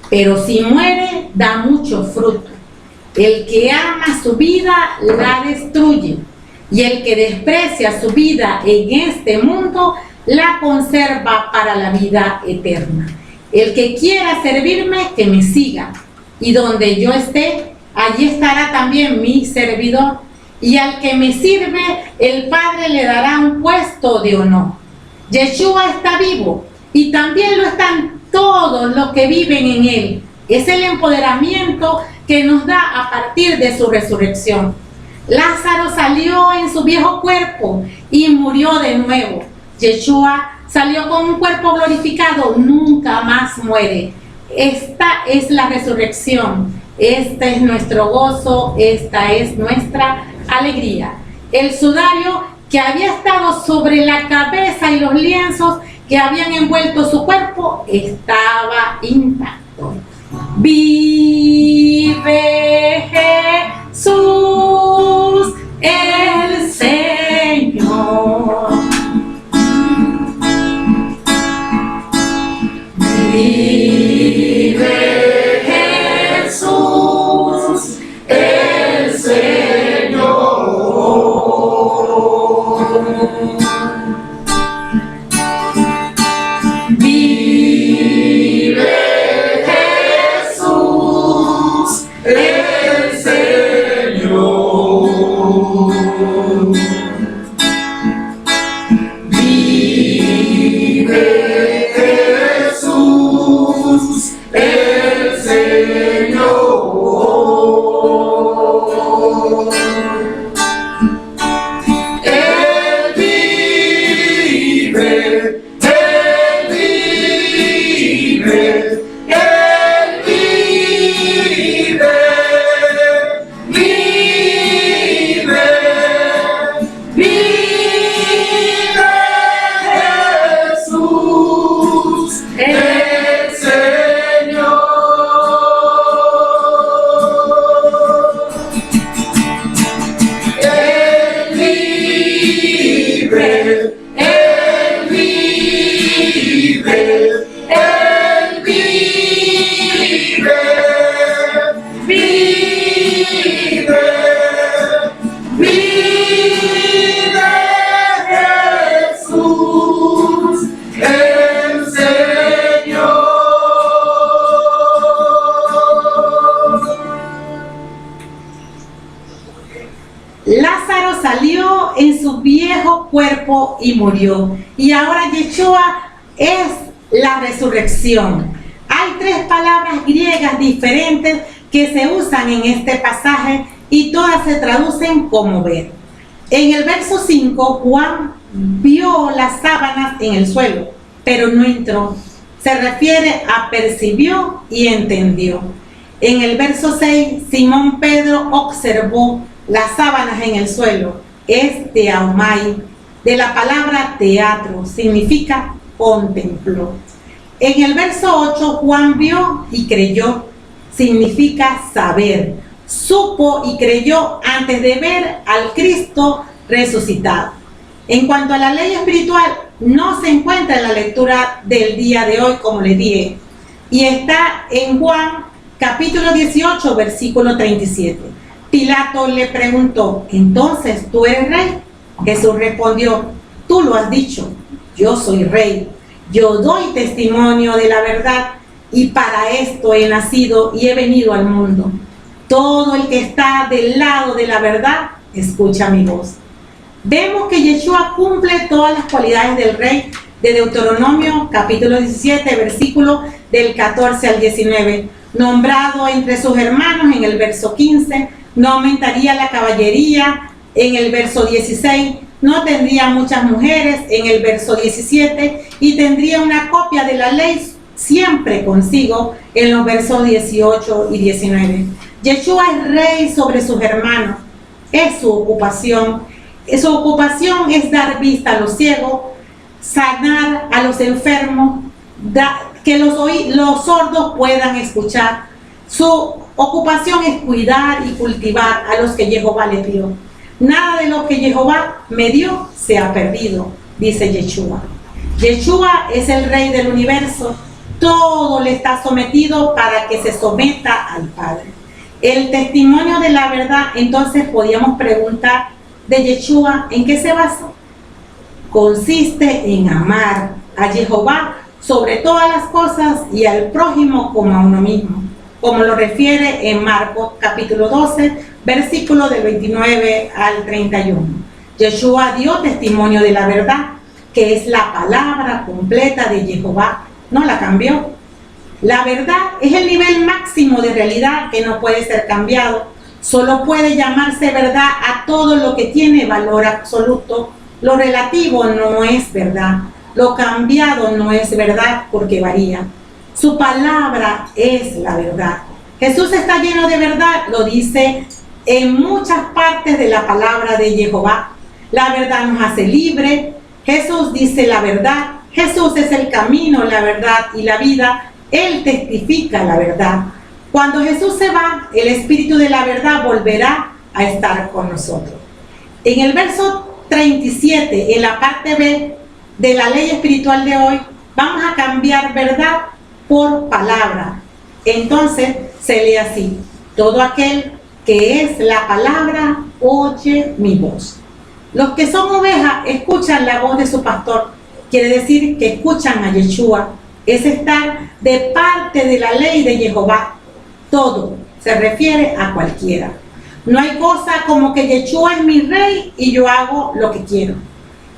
pero si muere, da mucho fruto. El que ama su vida la destruye, y el que desprecia su vida en este mundo la conserva para la vida eterna. El que quiera servirme, que me siga, y donde yo esté, allí estará también mi servidor. Y al que me sirve, el Padre le dará un puesto de honor. Yeshua está vivo, y también lo están todos los que viven en él. Es el empoderamiento que nos da a partir de su resurrección. Lázaro salió en su viejo cuerpo y murió de nuevo. Yeshua salió con un cuerpo glorificado, nunca más muere. Esta es la resurrección, este es nuestro gozo, esta es nuestra alegría. El sudario que había estado sobre la cabeza y los lienzos que habían envuelto su cuerpo estaba intacto. Vive Jesús el Señor. Vive Jesús el Señor. Vive Jesús el Señor. Vive Jesús el Señor. Él vive, Él vive, Él vive, vive, vive Jesús el Señor. Él vive, Él vive, Él vive, vive, vive Jesús el Señor. Lázaro salió en su viejo cuerpo y murió. Y ahora Yeshua es la resurrección. Hay tres palabras griegas diferentes que se usan en este pasaje y todas se traducen como ver. En el verso 5, Juan vio las sábanas en el suelo, pero no entró. Se refiere a percibió y entendió. En el verso 6, Simón Pedro observó las sábanas en el suelo. Es teaumai, de la palabra teatro, significa contempló. En el verso 8, Juan vio y creyó, significa saber. Supo y creyó antes de ver al Cristo resucitado. En cuanto a la ley espiritual, no se encuentra en la lectura del día de hoy, como les dije, y está en Juan capítulo 18, versículo 37. Pilato le preguntó, ¿entonces tú eres rey? Jesús respondió, tú lo has dicho, yo soy rey. Yo doy testimonio de la verdad y para esto he nacido y he venido al mundo. Todo el que está del lado de la verdad, escucha mi voz. Vemos que Yeshua cumple todas las cualidades del rey de Deuteronomio capítulo 17, versículo del 14 al 19. Nombrado entre sus hermanos en el verso 15, no aumentaría la caballería en el verso 16, no tendría muchas mujeres en el verso 17 y tendría una copia de la ley siempre consigo en los versos 18 y 19. Yeshua es rey sobre sus hermanos, es su ocupación. Su ocupación es dar vista a los ciegos, sanar a los enfermos, que los sordos puedan escuchar. Su ocupación es cuidar y cultivar a los que Jehová le dio. Nada de lo que Jehová me dio se ha perdido, dice Yeshua. Yeshua es el rey del universo. Todo le está sometido para que se someta al Padre. El testimonio de la verdad, entonces podíamos preguntar de Yeshua, ¿en qué se basa? Consiste en amar a Jehová sobre todas las cosas y al prójimo como a uno mismo, como lo refiere en Marcos capítulo 12, versículo del 29 al 31. Yeshua dio testimonio de la verdad, que es la palabra completa de Jehová, no la cambió. La verdad es el nivel máximo de realidad que no puede ser cambiado. Solo puede llamarse verdad a todo lo que tiene valor absoluto. Lo relativo no es verdad. Lo cambiado no es verdad porque varía. Su palabra es la verdad. Jesús está lleno de verdad, lo dice en muchas partes de la palabra de Jehová. La verdad nos hace libre. Jesús dice la verdad. Jesús es el camino, la verdad y la vida. Él testifica la verdad. Cuando Jesús se va, el Espíritu de la verdad volverá a estar con nosotros. En el verso 37, en la parte B de la ley espiritual de hoy, vamos a cambiar verdad por palabra. Entonces se lee así: todo aquel que es la palabra oye mi voz. Los que son ovejas escuchan la voz de su pastor. Quiere decir que escuchan a Yeshua. Es estar de parte de la ley de Jehová. Todo se refiere a cualquiera. No hay cosa como que Yeshua es mi rey y yo hago lo que quiero.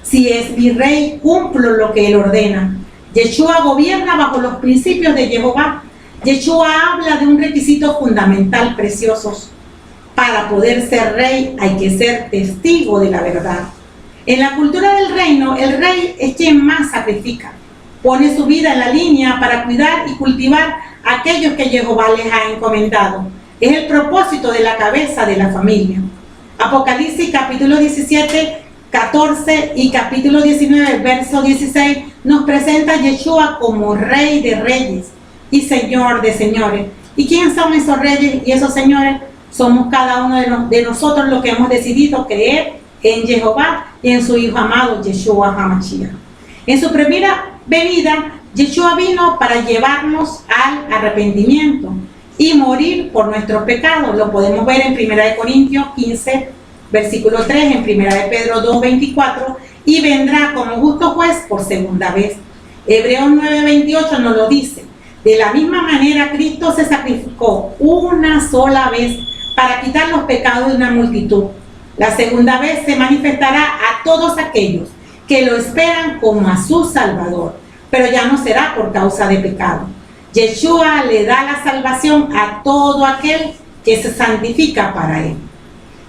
Si es mi rey, cumplo lo que él ordena. Yeshua gobierna bajo los principios de Jehová. Yeshua habla de un requisito fundamental, preciosos. Para poder ser rey hay que ser testigo de la verdad. En la cultura del reino, el rey es quien más sacrifica. Pone su vida en la línea para cuidar y cultivar a aquellos que Jehová les ha encomendado. Es el propósito de la cabeza de la familia. Apocalipsis capítulo 17, 14 y capítulo 19, verso 16 nos presenta a Yeshua como Rey de reyes y Señor de señores. ¿Y quiénes son esos reyes y esos señores? Somos cada uno de nosotros los que hemos decidido creer en Jehová y en su Hijo amado, Yeshua HaMashiach. En su primera venida, Yeshua vino para llevarnos al arrepentimiento y morir por nuestros pecados. Lo podemos ver en 1 Corintios 15, versículo 3, en 1 Pedro 2, 24, y vendrá como justo juez por segunda vez. Hebreos 9, 28 nos lo dice. De la misma manera, Cristo se sacrificó una sola vez para quitar los pecados de una multitud. La segunda vez se manifestará a todos aquellos que lo esperan como a su Salvador, pero ya no será por causa de pecado. Yeshua le da la salvación a todo aquel que se santifica para él.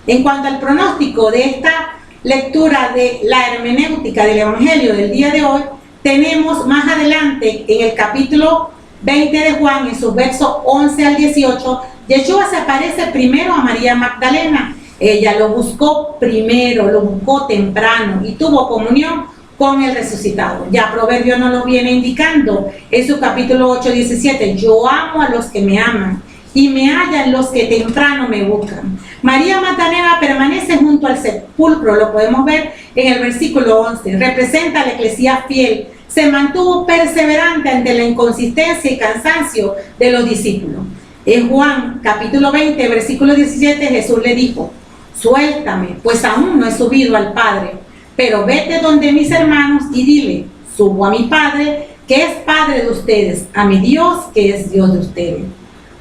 En cuanto al pronóstico de esta lectura de la hermenéutica del Evangelio del día de hoy, tenemos más adelante en el capítulo 20 de Juan, en sus versos 11 al 18, Yeshua se aparece primero a María Magdalena. Ella lo buscó primero, lo buscó temprano y tuvo comunión con el resucitado. Ya Proverbio nos lo viene indicando en su capítulo 8, 17. Yo amo a los que me aman y me hallan los que temprano me buscan. María Magdalena permanece junto al sepulcro, lo podemos ver en el versículo 11. Representa a la iglesia fiel. Se mantuvo perseverante ante la inconsistencia y cansancio de los discípulos. En Juan capítulo 20, versículo 17, Jesús le dijo: suéltame, pues aún no he subido al Padre, pero vete donde mis hermanos y dile: subo a mi Padre, que es Padre de ustedes, a mi Dios, que es Dios de ustedes.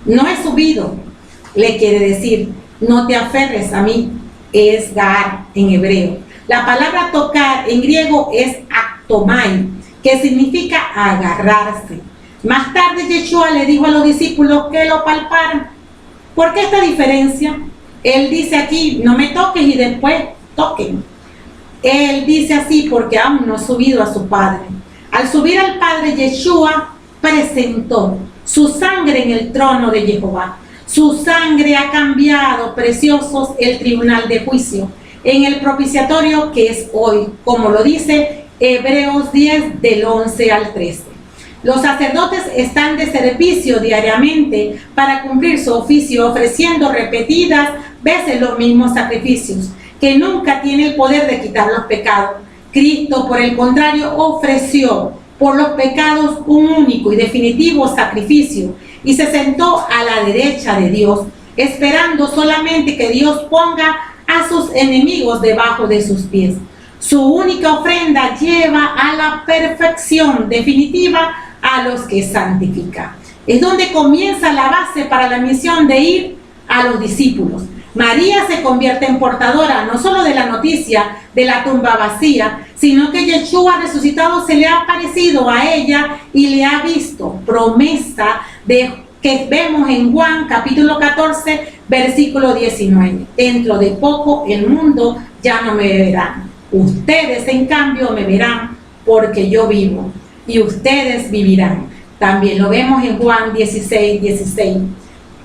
No he subido, le quiere decir, no te aferres a mí, es gar en hebreo. La palabra tocar en griego es actomai, que significa agarrarse. Más tarde Yeshua le dijo a los discípulos que lo palparan. ¿Por qué esta diferencia? Él dice aquí: no me toques, y después toquen. Él dice así porque aún no ha subido a su Padre. Al subir al Padre, Yeshua presentó su sangre en el trono de Jehová. Su sangre ha cambiado, preciosos, el tribunal de juicio en el propiciatorio que es hoy, como lo dice Hebreos 10 del 11 al 13. Los sacerdotes están de servicio diariamente para cumplir su oficio, ofreciendo repetidas veces los mismos sacrificios, que nunca tiene el poder de quitar los pecados. Cristo, por el contrario, ofreció por los pecados un único y definitivo sacrificio y se sentó a la derecha de Dios, esperando solamente que Dios ponga a sus enemigos debajo de sus pies. Su única ofrenda lleva a la perfección definitiva a los que santifica. Es donde comienza la base para la misión de ir a los discípulos. María se convierte en portadora no solo de la noticia de la tumba vacía, sino que Yeshua resucitado se le ha aparecido a ella y le ha visto. Promesa de que vemos en Juan capítulo 14, versículo 19. Dentro de poco el mundo ya no me verán. Ustedes en cambio me verán, porque yo vivo y ustedes vivirán. También lo vemos en Juan 16:16.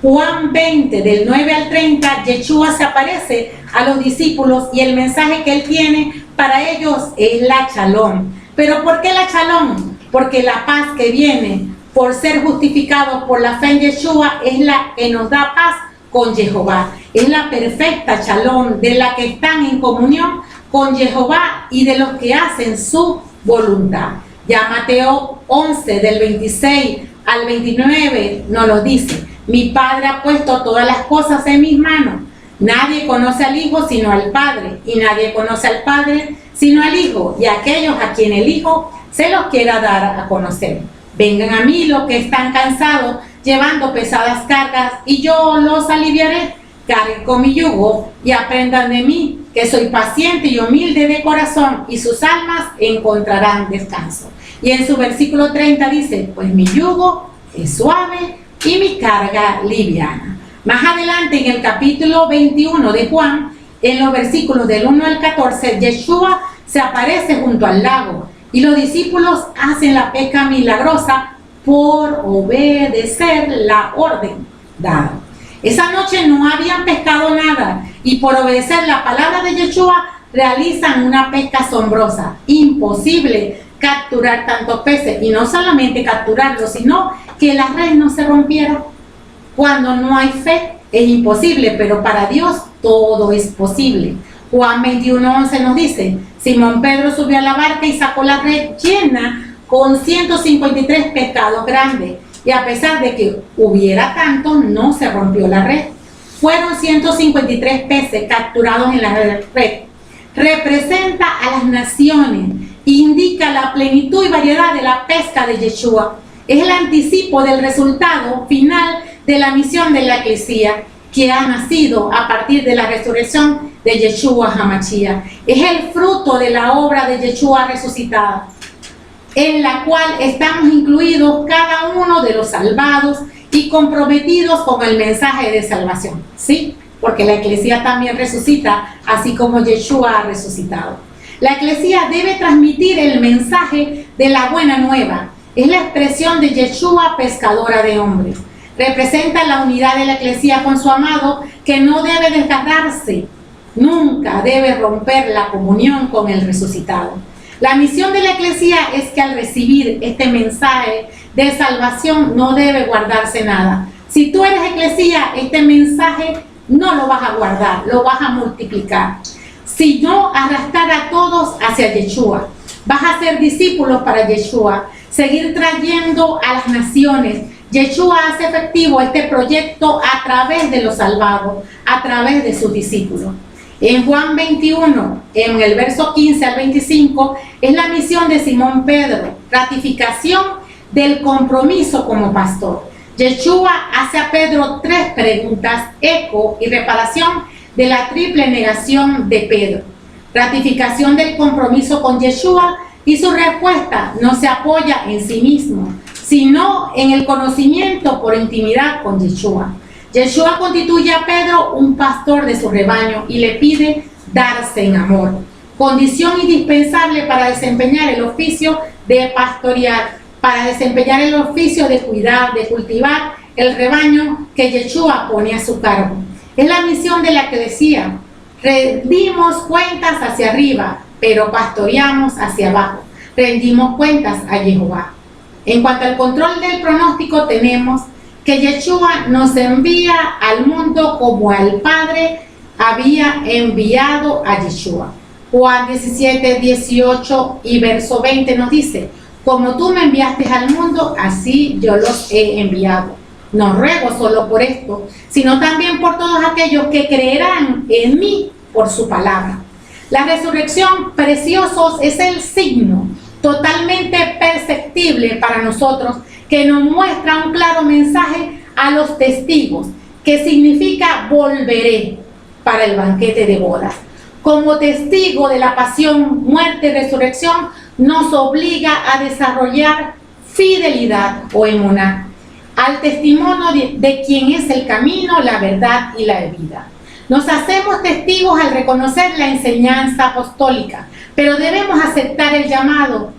Juan 20, del 9 al 30, Yeshua se aparece a los discípulos y el mensaje que él tiene para ellos es la shalom. ¿Pero por qué la shalom? Porque la paz que viene por ser justificado por la fe en Yeshua es la que nos da paz con Jehová. Es la perfecta shalom de la que están en comunión con Jehová y de los que hacen su voluntad. Ya Mateo 11, del 26 al 29, nos lo dice. Mi Padre ha puesto todas las cosas en mis manos. Nadie conoce al Hijo sino al Padre, y nadie conoce al Padre sino al Hijo, y a aquellos a quien el Hijo se los quiera dar a conocer. Vengan a mí los que están cansados, llevando pesadas cargas, y yo los aliviaré. Carguen con mi yugo y aprendan de mí, que soy paciente y humilde de corazón, y sus almas encontrarán descanso. Y en su versículo 30 dice, pues mi yugo es suave y mi carga liviana. Más adelante en el capítulo 21 de Juan, en los versículos del 1 al 14, Yeshua se aparece junto al lago y los discípulos hacen la pesca milagrosa por obedecer la orden dada. Esa noche no habían pescado nada y por obedecer la palabra de Yeshua realizan una pesca asombrosa. Imposible capturar tantos peces, y no solamente capturarlos, sino que la red no se rompiera. Cuando no hay fe es imposible, pero para Dios todo es posible. Juan 21:11 nos dice, Simón Pedro subió a la barca y sacó la red llena con 153 pescados grandes, y a pesar de que hubiera tantos, no se rompió la red. Fueron 153 peces capturados en la red. Representa a las naciones, indica la plenitud y variedad de la pesca de Yeshua. Es el anticipo del resultado final de la misión de la Iglesia, que ha nacido a partir de la resurrección de Yeshua HaMashiach. Es el fruto de la obra de Yeshua resucitada, en la cual estamos incluidos cada uno de los salvados y comprometidos con el mensaje de salvación. ¿Sí? Porque la Iglesia también resucita, así como Yeshua ha resucitado. La Iglesia debe transmitir el mensaje de la buena nueva. Es la expresión de Yeshua, pescadora de hombres. Representa la unidad de la Iglesia con su amado, que no debe desgarrarse. Nunca debe romper la comunión con el resucitado. La misión de la Iglesia es que al recibir este mensaje de salvación no debe guardarse nada. Si tú eres Iglesia, este mensaje no lo vas a guardar, lo vas a multiplicar. Sino arrastrar a todos hacia Yeshua. Vas a ser discípulos para Yeshua, seguir trayendo a las naciones. Yeshua hace efectivo este proyecto a través de los salvados, a través de sus discípulos. En Juan 21, en el verso 15 al 25, es la misión de Simón Pedro, ratificación del compromiso como pastor. Yeshua hace a Pedro 3 preguntas, eco y reparación de la triple negación de Pedro. Ratificación del compromiso con Yeshua, y su respuesta no se apoya en sí mismo, sino en el conocimiento por intimidad con Yeshua. Yeshua constituye a Pedro un pastor de su rebaño y le pide darse en amor, condición indispensable para desempeñar el oficio de pastorear, para desempeñar el oficio de cuidar, de cultivar el rebaño que Yeshua pone a su cargo. Es la misión de la que decía, rendimos cuentas hacia arriba, pero pastoreamos hacia abajo. Rendimos cuentas a Jehová. En cuanto al control del pronóstico, tenemos que Yeshua nos envía al mundo como al Padre había enviado a Yeshua. Juan 17, 18 y verso 20 nos dice, como tú me enviaste al mundo, así yo los he enviado. No ruego solo por esto, sino también por todos aquellos que creerán en mí por su palabra. La resurrección, preciosos, es el signo totalmente perceptible para nosotros que nos muestra un claro mensaje a los testigos, que significa volveré para el banquete de bodas. Como testigo de la pasión, muerte y resurrección, nos obliga a desarrollar fidelidad o emuná al testimonio de quien es el camino, la verdad y la vida. Nos hacemos testigos al reconocer la enseñanza apostólica, pero debemos aceptar el llamado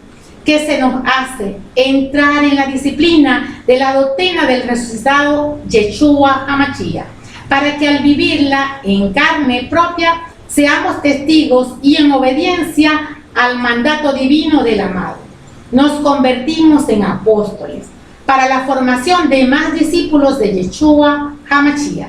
que se nos hace entrar en la disciplina de la doctrina del resucitado Yeshua HaMashiach, para que al vivirla en carne propia seamos testigos y en obediencia al mandato divino del amado. Nos convertimos en apóstoles para la formación de más discípulos de Yeshua HaMashiach.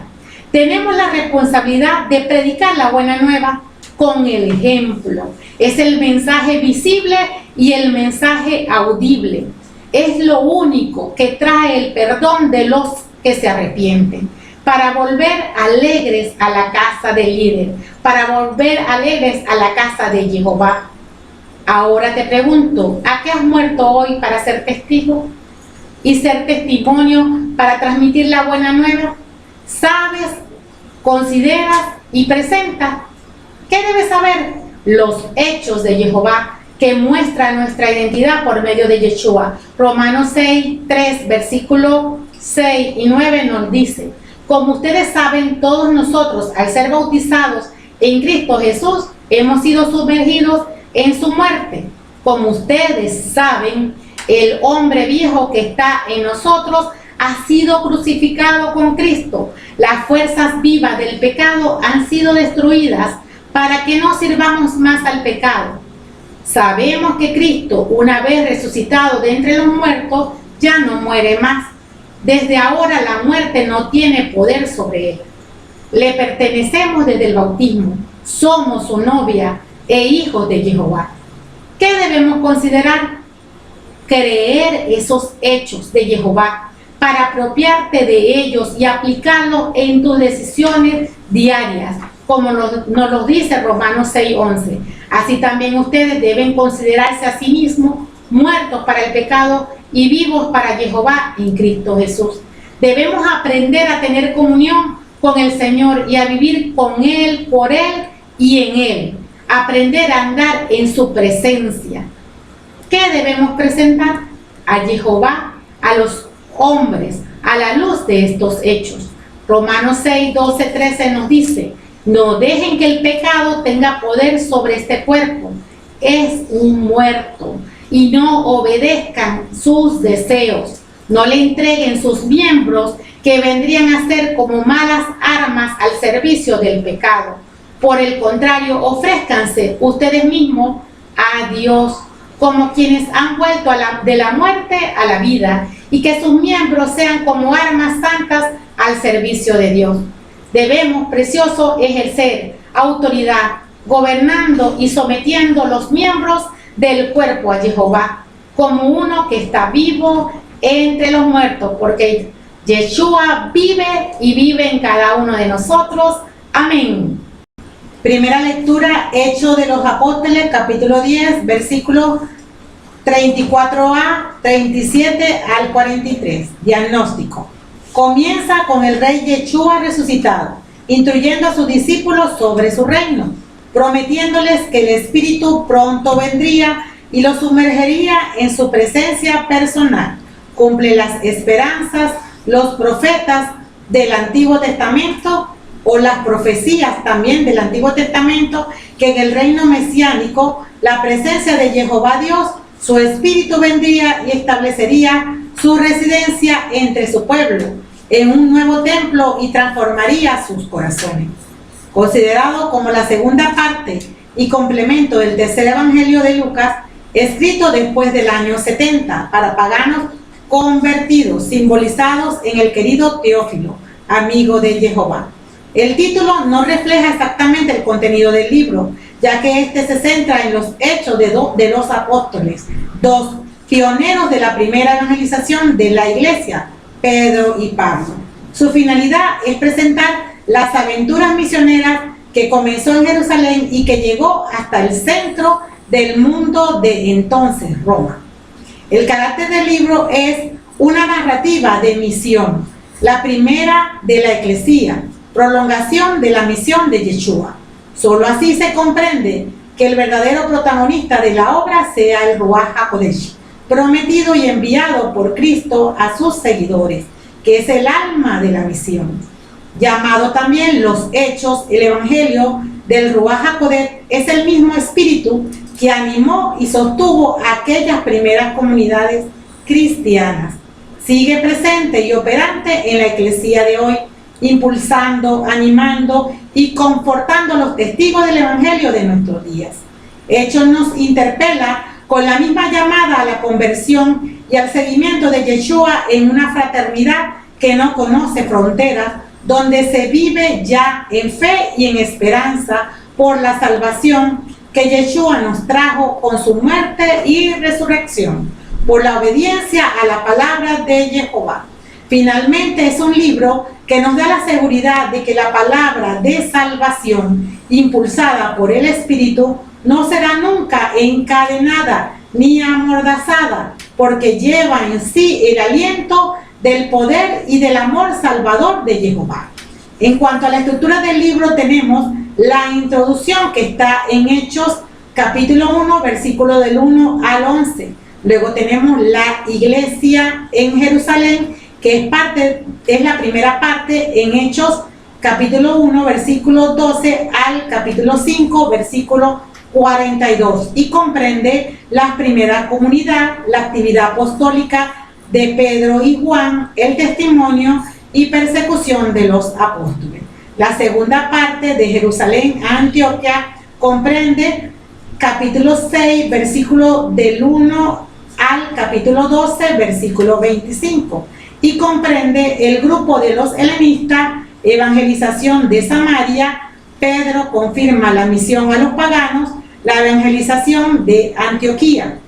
Tenemos la responsabilidad de predicar la buena nueva con el ejemplo. Es el mensaje visible y el mensaje audible. Es lo único que trae el perdón de los que se arrepienten, para volver alegres a la casa del líder, para volver alegres a la casa de Jehová. Ahora te pregunto, ¿a qué has muerto hoy para ser testigo y ser testimonio para transmitir la buena nueva? ¿Sabes, consideras y presentas? ¿Qué debes saber? Los hechos de Jehová que muestran nuestra identidad por medio de Yeshua. Romanos 6, 3, versículo 6 y 9 nos dice: como ustedes saben, todos nosotros, al ser bautizados en Cristo Jesús, hemos sido sumergidos en su muerte. Como ustedes saben, el hombre viejo que está en nosotros ha sido crucificado con Cristo. Las fuerzas vivas del pecado han sido destruidas para que no sirvamos más al pecado. Sabemos que Cristo, una vez resucitado de entre los muertos, ya no muere más. Desde ahora la muerte no tiene poder sobre él. Le pertenecemos desde el bautismo. Somos su novia e hijos de Jehová. ¿Qué debemos considerar? Creer esos hechos de Jehová para apropiarte de ellos y aplicarlos en tus decisiones diarias, como nos lo dice Romanos 6:11. Así también ustedes deben considerarse a sí mismos muertos para el pecado y vivos para Jehová en Cristo Jesús. Debemos aprender a tener comunión con el Señor y a vivir con Él, por Él y en Él. Aprender a andar en su presencia. ¿Qué debemos presentar? A Jehová, a los hombres, a la luz de estos hechos. Romanos 6, 12, 13 nos dice: no dejen que el pecado tenga poder sobre este cuerpo. Es un muerto. Y no obedezcan sus deseos. No le entreguen sus miembros, que vendrían a ser como malas armas al servicio del pecado. Por el contrario, ofrézcanse ustedes mismos a Dios como quienes han vuelto de la muerte a la vida, y que sus miembros sean como armas santas al servicio de Dios. Debemos, precioso, ejercer autoridad, gobernando y sometiendo los miembros del cuerpo a Jehová, como uno que está vivo entre los muertos, porque Yeshua vive y vive en cada uno de nosotros. Amén. Primera lectura, Hechos de los Apóstoles, capítulo 10, versículos 34a, 37 al 43. Diagnóstico. Comienza con el rey Yeshua resucitado, instruyendo a sus discípulos sobre su reino, prometiéndoles que el Espíritu pronto vendría y los sumergería en su presencia personal. Cumple las esperanzas, los profetas del Antiguo Testamento, o las profecías también del Antiguo Testamento, que en el reino mesiánico la presencia de Jehová Dios, su Espíritu vendría y establecería su residencia entre su pueblo en un nuevo templo y transformaría sus corazones. Considerado como la segunda parte y complemento del tercer evangelio de Lucas, escrito después del año 70 para paganos convertidos, simbolizados en el querido Teófilo, amigo de Jehová. El título no refleja exactamente el contenido del libro, ya que este se centra en los hechos de los apóstoles, dos pioneros de la primera evangelización de la iglesia, Pedro y Pablo. Su finalidad es presentar las aventuras misioneras que comenzó en Jerusalén y que llegó hasta el centro del mundo de entonces, Roma. El carácter del libro es una narrativa de misión, la primera de la eclesía, prolongación de la misión de Yeshua. Solo así se comprende que el verdadero protagonista de la obra sea el Ruach HaKodesh, prometido y enviado por Cristo a sus seguidores, que es el alma de la misión. Llamado también los Hechos, el Evangelio del Ruach HaKodesh es el mismo espíritu que animó y sostuvo aquellas primeras comunidades cristianas. Sigue presente y operante en la iglesia de hoy, impulsando, animando y confortando a los testigos del Evangelio de nuestros días. Hechos nos interpela con la misma llamada a la conversión y al seguimiento de Yeshua en una fraternidad que no conoce fronteras, donde se vive ya en fe y en esperanza por la salvación que Yeshua nos trajo con su muerte y resurrección, por la obediencia a la palabra de Jehová. Finalmente, es un libro que nos da la seguridad de que la palabra de salvación, impulsada por el Espíritu, no será nunca encadenada ni amordazada, porque lleva en sí el aliento del poder y del amor salvador de Jehová. En cuanto a la estructura del libro, tenemos la introducción que está en Hechos capítulo 1, versículo del 1 al 11. Luego tenemos la iglesia en Jerusalén, que es la primera parte en Hechos capítulo 1, versículo 12 al capítulo 5, versículo 42, y comprende la primera comunidad, la actividad apostólica de Pedro y Juan, el testimonio y persecución de los apóstoles. La segunda parte, de Jerusalén a Antioquia, comprende capítulo 6, versículo del 1 al capítulo 12, versículo 25, y comprende el grupo de los helenistas, evangelización de Samaria. Pedro confirma la misión a los paganos, la evangelización de Antioquía.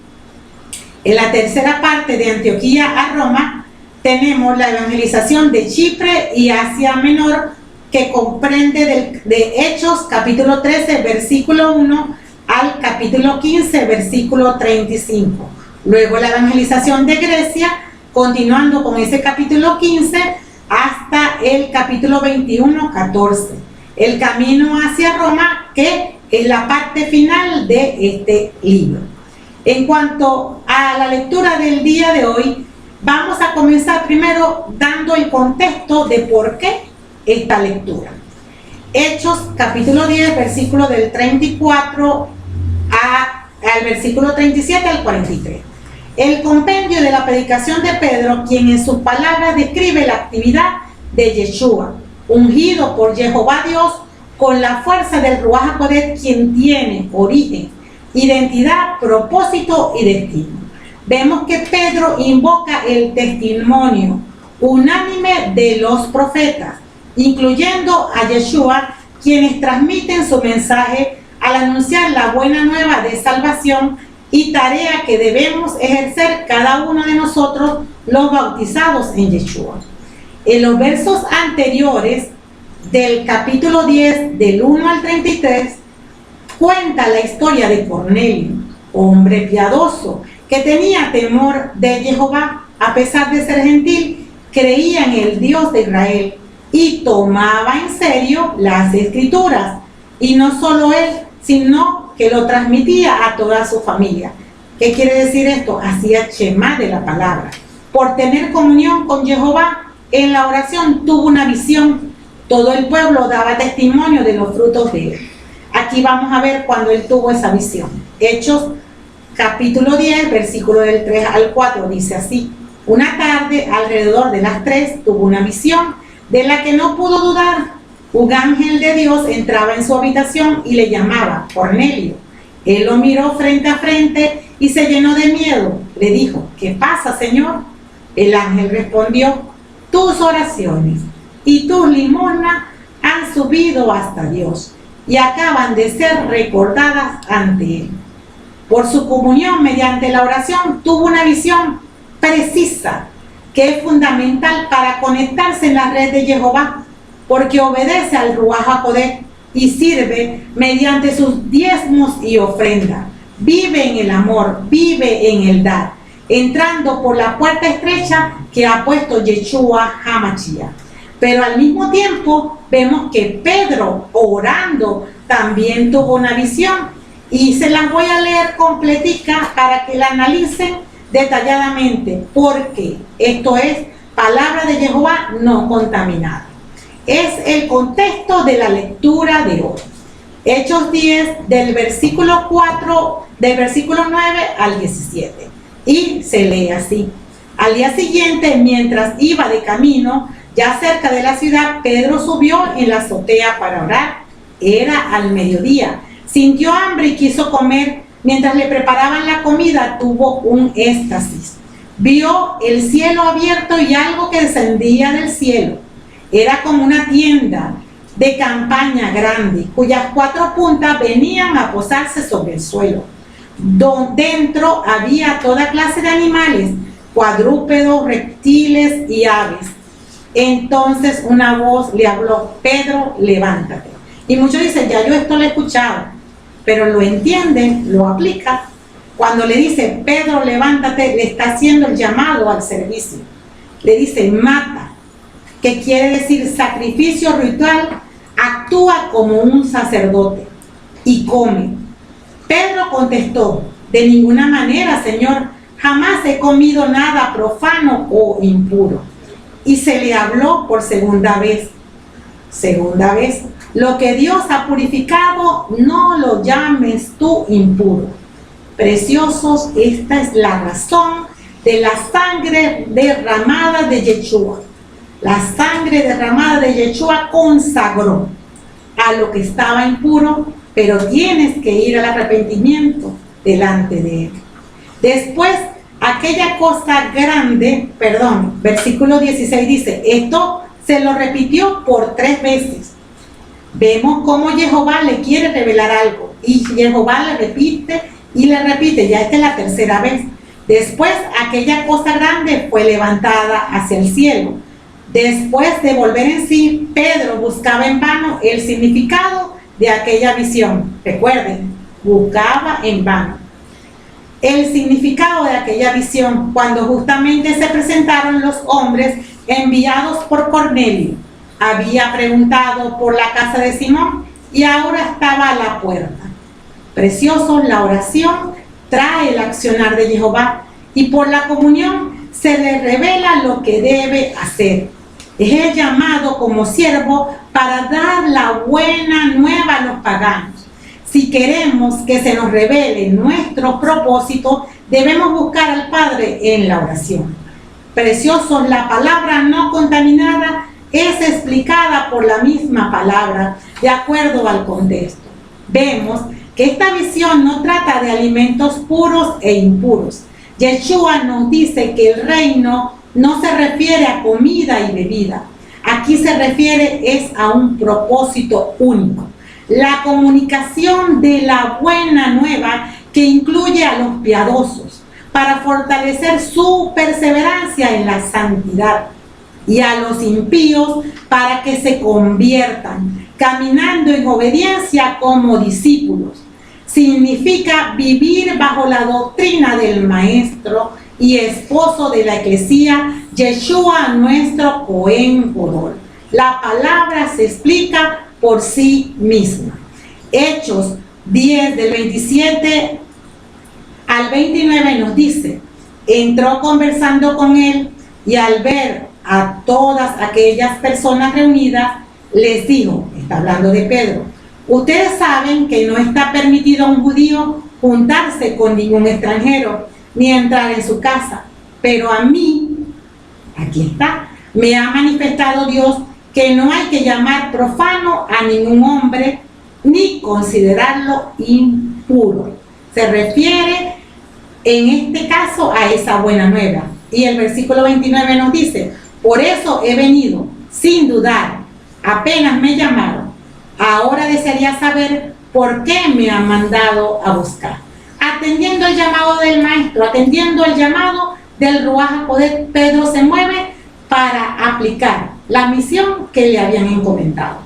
En la tercera parte, de Antioquía a Roma, tenemos la evangelización de Chipre y Asia Menor, que comprende de Hechos capítulo 13, versículo 1 al capítulo 15, versículo 35. Luego la evangelización de Grecia, continuando con ese capítulo 15 hasta el capítulo 21, 14. El camino hacia Roma, que es la parte final de este libro. En cuanto a la lectura del día de hoy, vamos a comenzar primero dando el contexto de por qué esta lectura. Hechos capítulo 10, versículo del 34 al versículo 37 al 43. El compendio de la predicación de Pedro, quien en sus palabras describe la actividad de Yeshua, ungido por Jehová Dios con la fuerza del Ruaj HaKodesh, quien tiene origen, identidad, propósito y destino. Vemos que Pedro invoca el testimonio unánime de los profetas, incluyendo a Yeshua, quienes transmiten su mensaje al anunciar la buena nueva de salvación y tarea que debemos ejercer cada uno de nosotros, los bautizados en Yeshua. En los versos anteriores del capítulo 10, del 1 al 33, cuenta la historia de Cornelio, hombre piadoso, que tenía temor de Jehová, a pesar de ser gentil, creía en el Dios de Israel y tomaba en serio las escrituras. Y no solo él, sino que lo transmitía a toda su familia. ¿Qué quiere decir esto? Hacía shema de la palabra. Por tener comunión con Jehová, en la oración tuvo una visión. Todo el pueblo daba testimonio de los frutos de él. Aquí vamos a ver cuando él tuvo esa visión. Hechos capítulo 10, versículo del 3 al 4, dice así: una tarde, alrededor de las 3, tuvo una visión de la que no pudo dudar. Un ángel de Dios entraba en su habitación y le llamaba Cornelio. Él lo miró frente a frente y se llenó de miedo. Le dijo: ¿qué pasa, Señor? El ángel respondió: tus oraciones y tus limosnas han subido hasta Dios y acaban de ser recordadas ante Él. Por su comunión mediante la oración tuvo una visión precisa que es fundamental para conectarse en la red de Jehová, porque obedece al Ruaj HaKodesh y sirve mediante sus diezmos y ofrendas. Vive en el amor, vive en el dar, entrando por la puerta estrecha que ha puesto Yeshua HaMashiach. Pero al mismo tiempo vemos que Pedro, orando, también tuvo una visión, y se las voy a leer completica para que la analicen detalladamente, porque esto es palabra de Jehová no contaminada. Es el contexto de la lectura de hoy. Hechos 10, del versículo 4 del versículo 9 al 17. Y se lee así: al día siguiente, mientras iba de camino, ya cerca de la ciudad, Pedro subió en la azotea para orar. Era al mediodía. Sintió hambre y quiso comer. Mientras le preparaban la comida, tuvo un éxtasis. Vio el cielo abierto y algo que descendía del cielo. Era como una tienda de campaña grande, cuyas 4 puntas venían a posarse sobre el suelo. Dentro había toda clase de animales, cuadrúpedos, reptiles y aves. Entonces una voz le habló: Pedro, levántate. Y muchos dicen: ya yo esto lo he escuchado, pero lo entienden, lo aplican. Cuando le dice: Pedro, levántate, le está haciendo el llamado al servicio. Le dice: mata, que quiere decir sacrificio ritual. Actúa como un sacerdote y come. Pedro contestó: de ninguna manera, Señor, jamás he comido nada profano o impuro. Y se le habló por segunda vez. Segunda vez: lo que Dios ha purificado, no lo llames tú impuro. Preciosos, esta es la razón de la sangre derramada de Yeshua. La sangre derramada de Yeshua consagró a lo que estaba impuro, pero tienes que ir al arrepentimiento delante de él. Después, aquella cosa grande, versículo 16 dice: esto se lo repitió por 3 veces. Vemos cómo Jehová le quiere revelar algo y Jehová le repite y le repite. Ya esta es la 3ª vez. Después, aquella cosa grande fue levantada hacia el cielo. Después de volver en sí, Pedro buscaba en vano el significado de aquella visión. Recuerden, buscaba en vano el significado de aquella visión cuando justamente se presentaron los hombres enviados por Cornelio. Había preguntado por la casa de Simón y ahora estaba a la puerta. Precioso, la oración trae el accionar de Jehová y por la comunión se le revela lo que debe hacer. Es el llamado como siervo para dar la buena nueva a los paganos. Si queremos que se nos revele nuestro propósito, debemos buscar al Padre en la oración. Preciosos, la palabra no contaminada es explicada por la misma palabra de acuerdo al contexto. Vemos que esta visión no trata de alimentos puros e impuros. Yeshua nos dice que el reino no se refiere a comida y bebida. Aquí se refiere es a un propósito único. La comunicación de la buena nueva que incluye a los piadosos para fortalecer su perseverancia en la santidad y a los impíos para que se conviertan, caminando en obediencia como discípulos. Significa vivir bajo la doctrina del Maestro y esposo de la Eclesia, Yeshua, nuestro Cohen Gadol. La palabra se explica por sí misma. Hechos 10, del 27 al 29 nos dice: entró conversando con él y al ver a todas aquellas personas reunidas, les dijo, está hablando de Pedro: ustedes saben que no está permitido a un judío juntarse con ningún extranjero ni entrar en su casa, pero a mí, aquí está, me ha manifestado Dios que no hay que llamar profano a ningún hombre ni considerarlo impuro. Se refiere en este caso a esa buena nueva. Y el versículo 29 nos dice: por eso he venido sin dudar, apenas me llamaron. Ahora desearía saber por qué me han mandado a buscar. Atendiendo el llamado del Maestro, atendiendo el llamado del Ruaj HaKodesh, Pedro se mueve para aplicar la misión que le habían encomendado.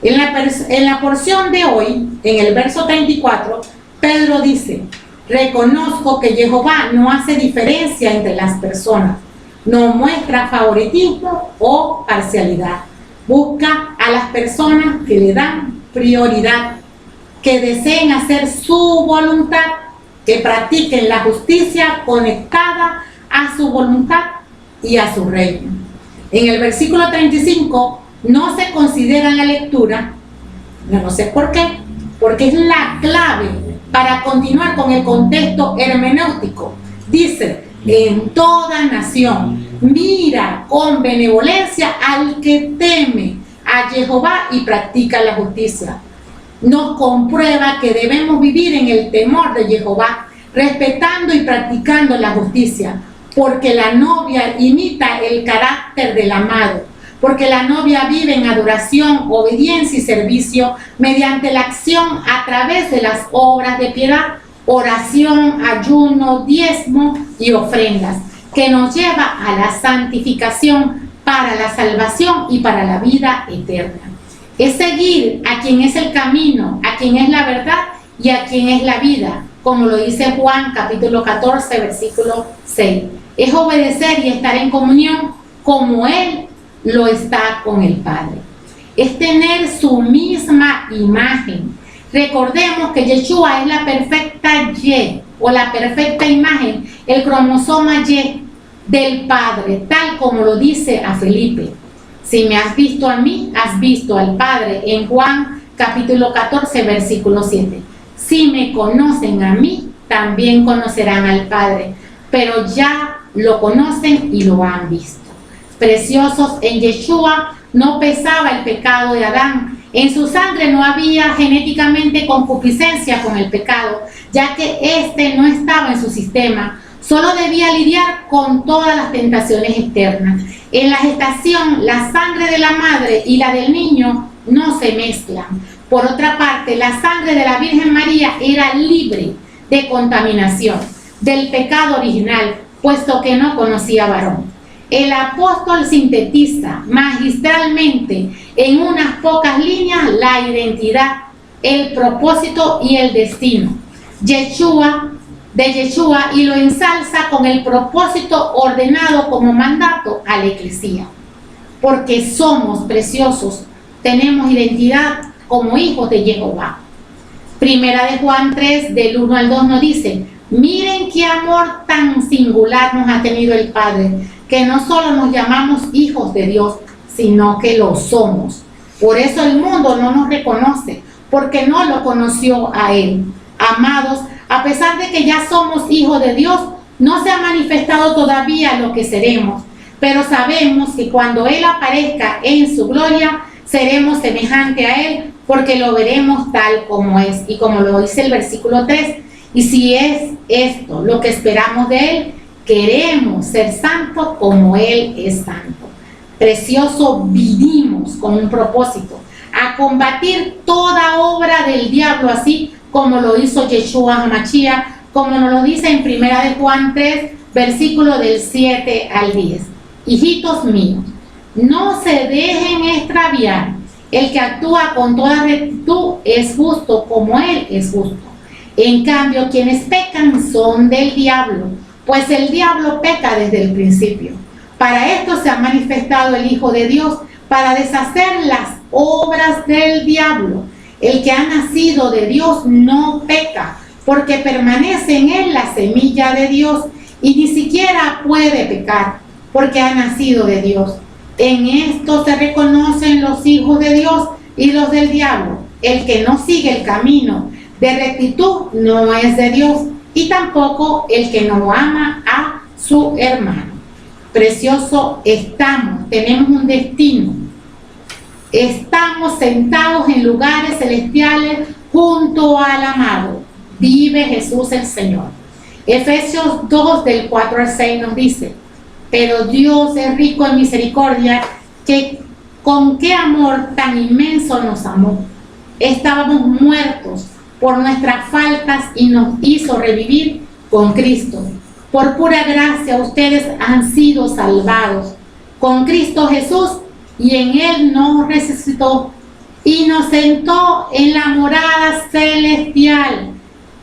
En la porción de hoy, en el verso 34, Pedro dice: reconozco que Jehová no hace diferencia entre las personas, no muestra favoritismo o parcialidad. Busca a las personas que le dan prioridad, que deseen hacer su voluntad, que practiquen la justicia conectada a su voluntad y a su reino. En el versículo 35 no se considera en la lectura, no sé por qué, porque es la clave para continuar con el contexto hermenéutico. Dice, en toda nación, mira con benevolencia al que teme a Jehová y practica la justicia. Nos comprueba que debemos vivir en el temor de Jehová, respetando y practicando la justicia, porque la novia imita el carácter del amado, porque la novia vive en adoración, obediencia y servicio mediante la acción a través de las obras de piedad, oración, ayuno, diezmo y ofrendas, que nos lleva a la santificación para la salvación y para la vida eterna. Es seguir a quien es el camino, a quien es la verdad y a quien es la vida, como lo dice Juan capítulo 14, versículo 6. Es obedecer y estar en comunión como Él lo está con el Padre. Es tener su misma imagen. Recordemos que Yeshua es la perfecta Y o la perfecta imagen, el cromosoma Y del Padre, tal como lo dice a Felipe. Si me has visto a mí, has visto al Padre, en Juan capítulo 14, versículo 7. Si me conocen a mí, también conocerán al Padre, pero ya lo conocen y lo han visto. Preciosos, en Yeshua no pesaba el pecado de Adán. En su sangre no había genéticamente concupiscencia con el pecado, ya que éste no estaba en su sistema. Solo debía lidiar con todas las tentaciones externas. En la gestación, la sangre de la madre y la del niño no se mezclan. Por otra parte, la sangre de la Virgen María era libre de contaminación del pecado original, puesto que no conocía varón. El apóstol sintetiza magistralmente en unas pocas líneas la identidad, el propósito y el destino de Yeshua y lo ensalza con el propósito ordenado como mandato a la Iglesia. Porque somos preciosos, tenemos identidad como hijos de Jehová. Primera de Juan 3, del 1 al 2 nos dice, miren qué amor tan singular nos ha tenido el Padre, que no solo nos llamamos hijos de Dios, sino que lo somos. Por eso el mundo no nos reconoce, porque no lo conoció a Él. Amados, a pesar de que ya somos hijos de Dios, no se ha manifestado todavía lo que seremos, pero sabemos que cuando Él aparezca en su gloria, seremos semejantes a Él, porque lo veremos tal como es. Y como lo dice el versículo 3, y si es esto lo que esperamos de Él, queremos ser santos como Él es santo. Precioso, vivimos con un propósito, a combatir toda obra del diablo, así como lo hizo Yeshua HaMashiach, como nos lo dice en Primera de Juan 3, versículo del 7 al 10. Hijitos míos, no se dejen extraviar. El que actúa con toda rectitud es justo como Él es justo. En cambio, quienes pecan son del diablo, pues el diablo peca desde el principio. Para esto se ha manifestado el Hijo de Dios, para deshacer las obras del diablo. El que ha nacido de Dios no peca, porque permanece en él la semilla de Dios y ni siquiera puede pecar, porque ha nacido de Dios. En esto se reconocen los hijos de Dios y los del diablo. El que no sigue el camino de rectitud no es de Dios, y tampoco el que no ama a su hermano. Precioso, tenemos un destino. Estamos sentados en lugares celestiales junto al amado. Vive Jesús el Señor. Efesios 2, del 4 al 6 nos dice, pero Dios es rico en misericordia, que con qué amor tan inmenso nos amó. Estábamos muertos por nuestras faltas y nos hizo revivir con Cristo. Por pura gracia ustedes han sido salvados con Cristo Jesús, y en Él nos resucitó y nos sentó en la morada celestial.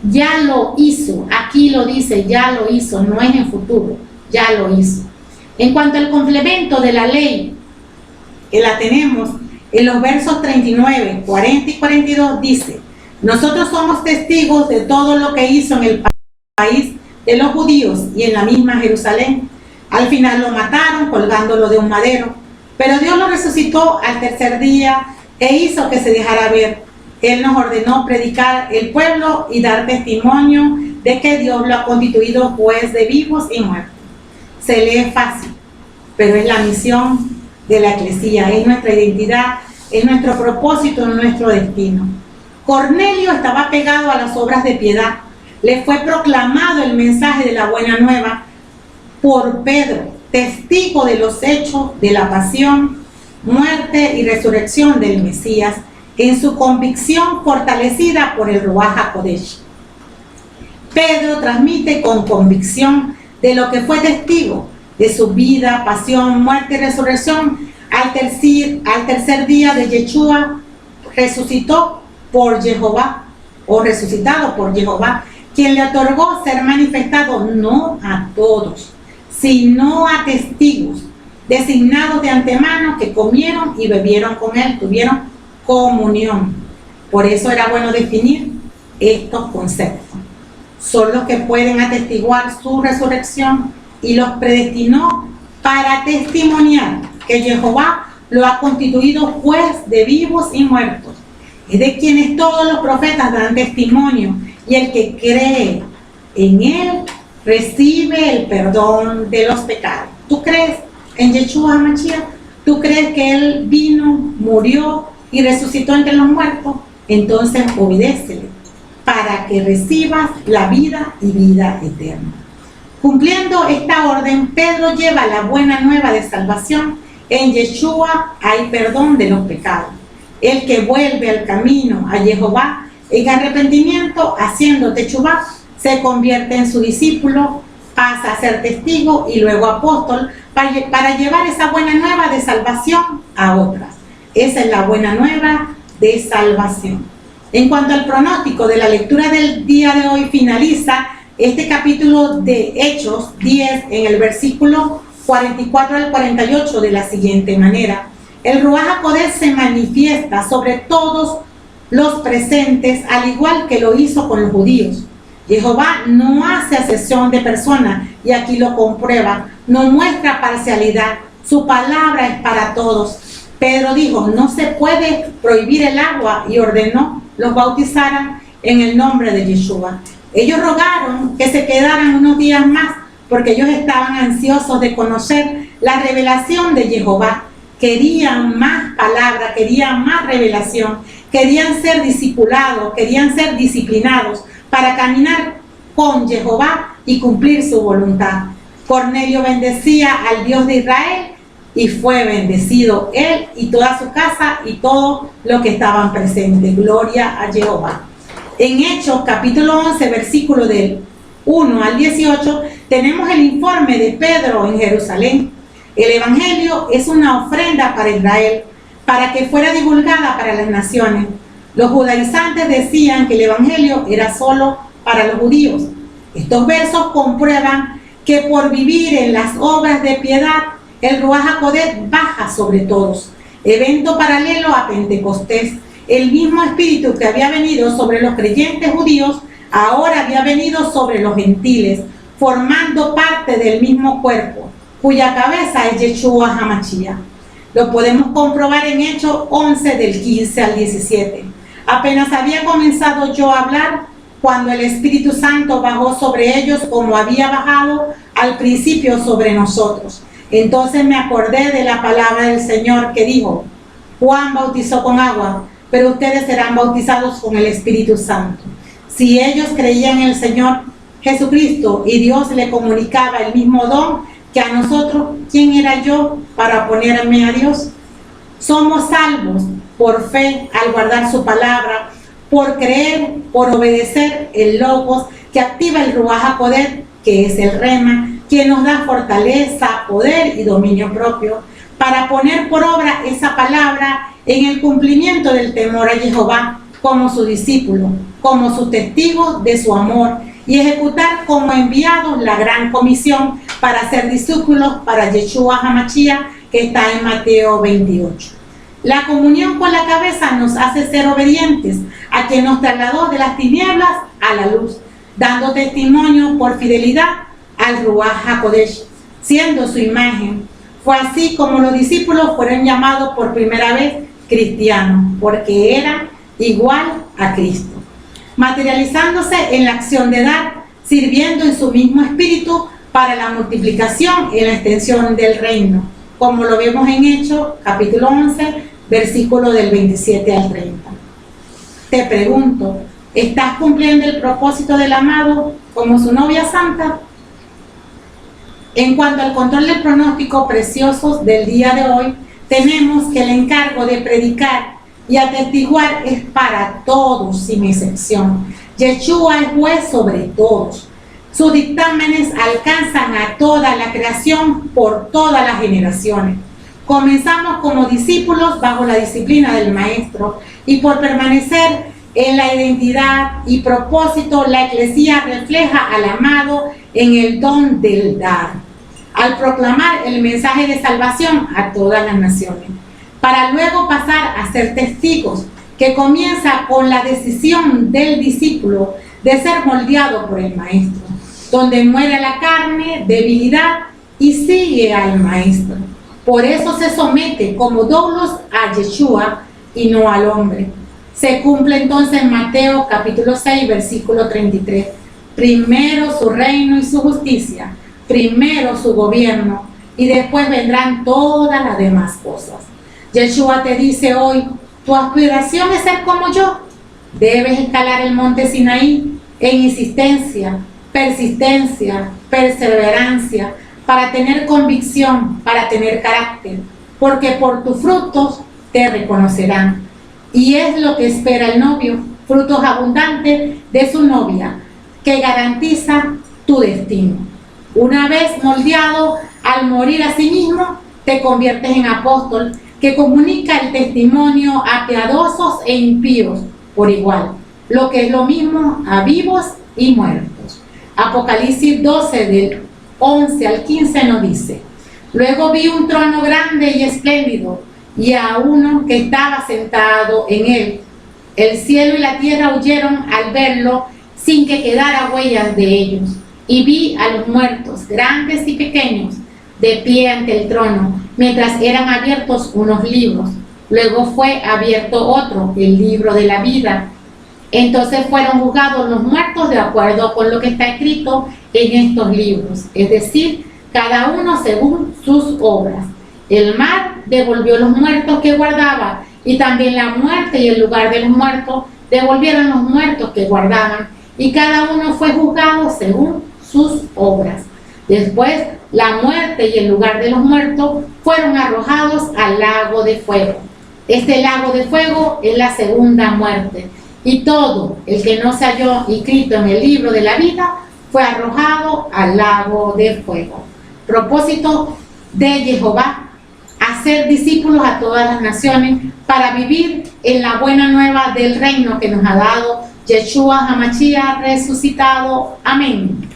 Ya lo hizo, aquí lo dice, ya lo hizo, no es en futuro, ya lo hizo. En cuanto al complemento de la ley, que la tenemos en los versos 39, 40 y 42, dice, nosotros somos testigos de todo lo que hizo en el país de los judíos y en la misma Jerusalén. Al final lo mataron colgándolo de un madero, pero Dios lo resucitó al tercer día e hizo que se dejara ver, Él nos ordenó predicar el pueblo y dar testimonio de que Dios lo ha constituido juez de vivos y muertos. Se lee fácil, pero es la misión de la eclesía, es nuestra identidad, es nuestro propósito, es nuestro destino. Cornelio estaba pegado a las obras de piedad. Le fue proclamado el mensaje de la buena nueva por Pedro, testigo de los hechos de la pasión, muerte y resurrección del Mesías, en su convicción fortalecida por el Ruaj HaKodesh. Pedro transmite con convicción de lo que fue testigo de su vida, pasión, muerte y resurrección al tercer día de Yeshua, resucitado por Jehová, quien le otorgó ser manifestado no a todos, sino a testigos designados de antemano que comieron y bebieron con él, tuvieron comunión. Por eso era bueno definir estos conceptos. Son los que pueden atestiguar su resurrección y los predestinó para testimoniar que Jehová lo ha constituido juez de vivos y muertos. Es de quienes todos los profetas dan testimonio, y el que cree en él recibe el perdón de los pecados. ¿Tú crees en Yeshua HaMashiach? ¿Tú crees que él vino, murió y resucitó entre los muertos? Entonces obedécele para que recibas la vida y vida eterna. Cumpliendo esta orden, Pedro lleva la buena nueva de salvación. En Yeshua hay perdón de los pecados. El que vuelve al camino a Jehová en arrepentimiento, haciendo techubá, se convierte en su discípulo, pasa a ser testigo y luego apóstol para llevar esa buena nueva de salvación a otras. Esa es la buena nueva de salvación. En cuanto al pronóstico de la lectura del día de hoy, finaliza este capítulo de Hechos 10 en el versículo 44 al 48 de la siguiente manera. El Ruaj HaKodesh se manifiesta sobre todos los presentes, al igual que lo hizo con los judíos. Jehová no hace acepción de personas, y aquí lo comprueba, no muestra parcialidad, su palabra es para todos. Pedro dijo, no se puede prohibir el agua, y ordenó los bautizaran en el nombre de Yeshua. Ellos rogaron que se quedaran unos días más, porque ellos estaban ansiosos de conocer la revelación de Jehová. Querían más palabra, querían más revelación, querían ser discipulados, querían ser disciplinados para caminar con Jehová y cumplir su voluntad. Cornelio bendecía al Dios de Israel y fue bendecido él y toda su casa y todo lo que estaban presentes. Gloria a Jehová. En Hechos capítulo 11, versículo del 1 al 18, tenemos el informe de Pedro en Jerusalén. El Evangelio es una ofrenda para Israel, para que fuera divulgada para las naciones. Los judaizantes decían que el Evangelio era solo para los judíos. Estos versos comprueban que por vivir en las obras de piedad, el Ruaj HaKodesh baja sobre todos. Evento paralelo a Pentecostés. El mismo espíritu que había venido sobre los creyentes judíos, ahora había venido sobre los gentiles, formando parte del mismo cuerpo, cuya cabeza es Yeshua HaMashiach. Lo podemos comprobar en Hechos 11 del 15 al 17. Apenas había comenzado yo a hablar cuando el Espíritu Santo bajó sobre ellos como había bajado al principio sobre nosotros. Entonces me acordé de la palabra del Señor que dijo, Juan bautizó con agua, pero ustedes serán bautizados con el Espíritu Santo. Si ellos creían en el Señor Jesucristo y Dios le comunicaba el mismo don que a nosotros, ¿quién era yo para oponerme a Dios? Somos salvos por fe al guardar su palabra, por creer, por obedecer el Logos que activa el Ruaj HaKodesh, que es el Rema, quien nos da fortaleza, poder y dominio propio para poner por obra esa palabra en el cumplimiento del temor a Jehová como su discípulo, como sus testigos de su amor, y ejecutar como enviados la gran comisión para ser discípulos para Yeshua HaMashiach, que está en Mateo 28. La comunión con la cabeza nos hace ser obedientes a quien nos trasladó de las tinieblas a la luz, dando testimonio por fidelidad al Ruaj HaKodesh, siendo su imagen. Fue así como los discípulos fueron llamados por primera vez cristianos, porque eran igual a Cristo, materializándose en la acción de dar, sirviendo en su mismo espíritu para la multiplicación y la extensión del reino, como lo vemos en Hechos, capítulo 11, versículo del 27 al 30. Te pregunto, ¿estás cumpliendo el propósito del amado como su novia santa? En cuanto al control del pronóstico preciosos del día de hoy, tenemos que el encargo de predicar y atestiguar es para todos sin excepción. Yeshua es juez sobre todos. Sus dictámenes alcanzan a toda la creación por todas las generaciones. Comenzamos como discípulos bajo la disciplina del Maestro y por permanecer en la identidad y propósito, la Iglesia refleja al amado en el don del dar, al proclamar el mensaje de salvación a todas las naciones, para luego pasar a ser testigos, que comienza con la decisión del discípulo de ser moldeado por el Maestro, donde muere la carne, debilidad, y sigue al Maestro. Por eso se somete como doulos a Yeshua y no al hombre. Se cumple entonces en Mateo capítulo 6, versículo 33. Primero su reino y su justicia, primero su gobierno, y después vendrán todas las demás cosas. Yeshua te dice hoy, tu aspiración es ser como yo. Debes escalar el monte Sinaí en insistencia, persistencia, perseverancia, para tener convicción, para tener carácter, porque por tus frutos te reconocerán. Y es lo que espera el novio, frutos abundantes de su novia, que garantiza tu destino. Una vez moldeado, al morir a sí mismo, te conviertes en apóstol, que comunica el testimonio a piadosos e impíos por igual, lo que es lo mismo a vivos y muertos. Apocalipsis 12, del 11 al 15 nos dice: luego vi un trono grande y espléndido, y a uno que estaba sentado en él. El cielo y la tierra huyeron al verlo, sin que quedara huellas de ellos. Y vi a los muertos, grandes y pequeños, de pie ante el trono, mientras eran abiertos unos libros. Luego fue abierto otro, el libro de la vida. Entonces fueron juzgados los muertos de acuerdo con lo que está escrito en estos libros, es decir, cada uno según sus obras. El mar devolvió los muertos que guardaba, y también la muerte y el lugar de los muertos devolvieron los muertos que guardaban, y cada uno fue juzgado según sus obras. Después, la muerte y el lugar de los muertos fueron arrojados al lago de fuego. Este lago de fuego es la segunda muerte, y todo el que no se halló inscrito en el libro de la vida fue arrojado al lago de fuego. Propósito de Jehová: hacer discípulos a todas las naciones para vivir en la buena nueva del reino que nos ha dado Yeshua HaMashiach resucitado. Amén.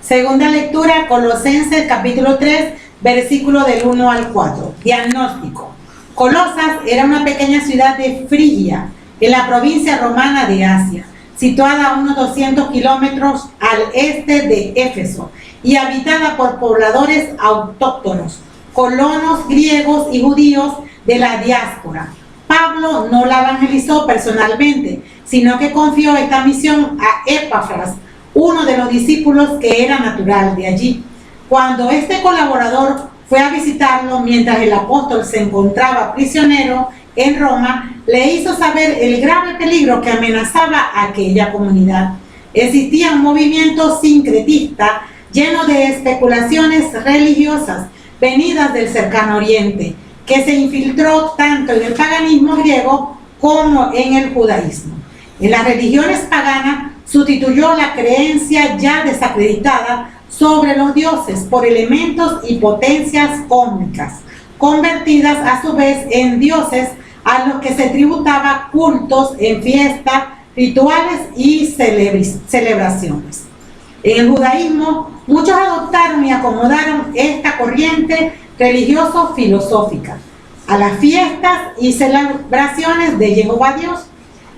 Segunda lectura, Colosenses capítulo 3, versículo del 1 al 4. Diagnóstico. Colosas era una pequeña ciudad de Frigia, en la provincia romana de Asia, situada a unos 200 kilómetros al este de Éfeso y habitada por pobladores autóctonos, colonos griegos y judíos de la diáspora. Pablo no la evangelizó personalmente, sino que confió esta misión a Epafras, uno de los discípulos que era natural de allí. Cuando este colaborador fue a visitarlo mientras el apóstol se encontraba prisionero en Roma, le hizo saber el grave peligro que amenazaba a aquella comunidad. Existía un movimiento sincretista lleno de especulaciones religiosas venidas del cercano oriente, que se infiltró tanto en el paganismo griego como en el judaísmo. En las religiones paganas sustituyó la creencia ya desacreditada sobre los dioses por elementos y potencias cósmicas, convertidas a su vez en dioses a los que se tributaba cultos en fiestas, rituales y celebraciones. En el judaísmo, muchos adoptaron y acomodaron esta corriente religioso-filosófica a las fiestas y celebraciones de Jehová Dios,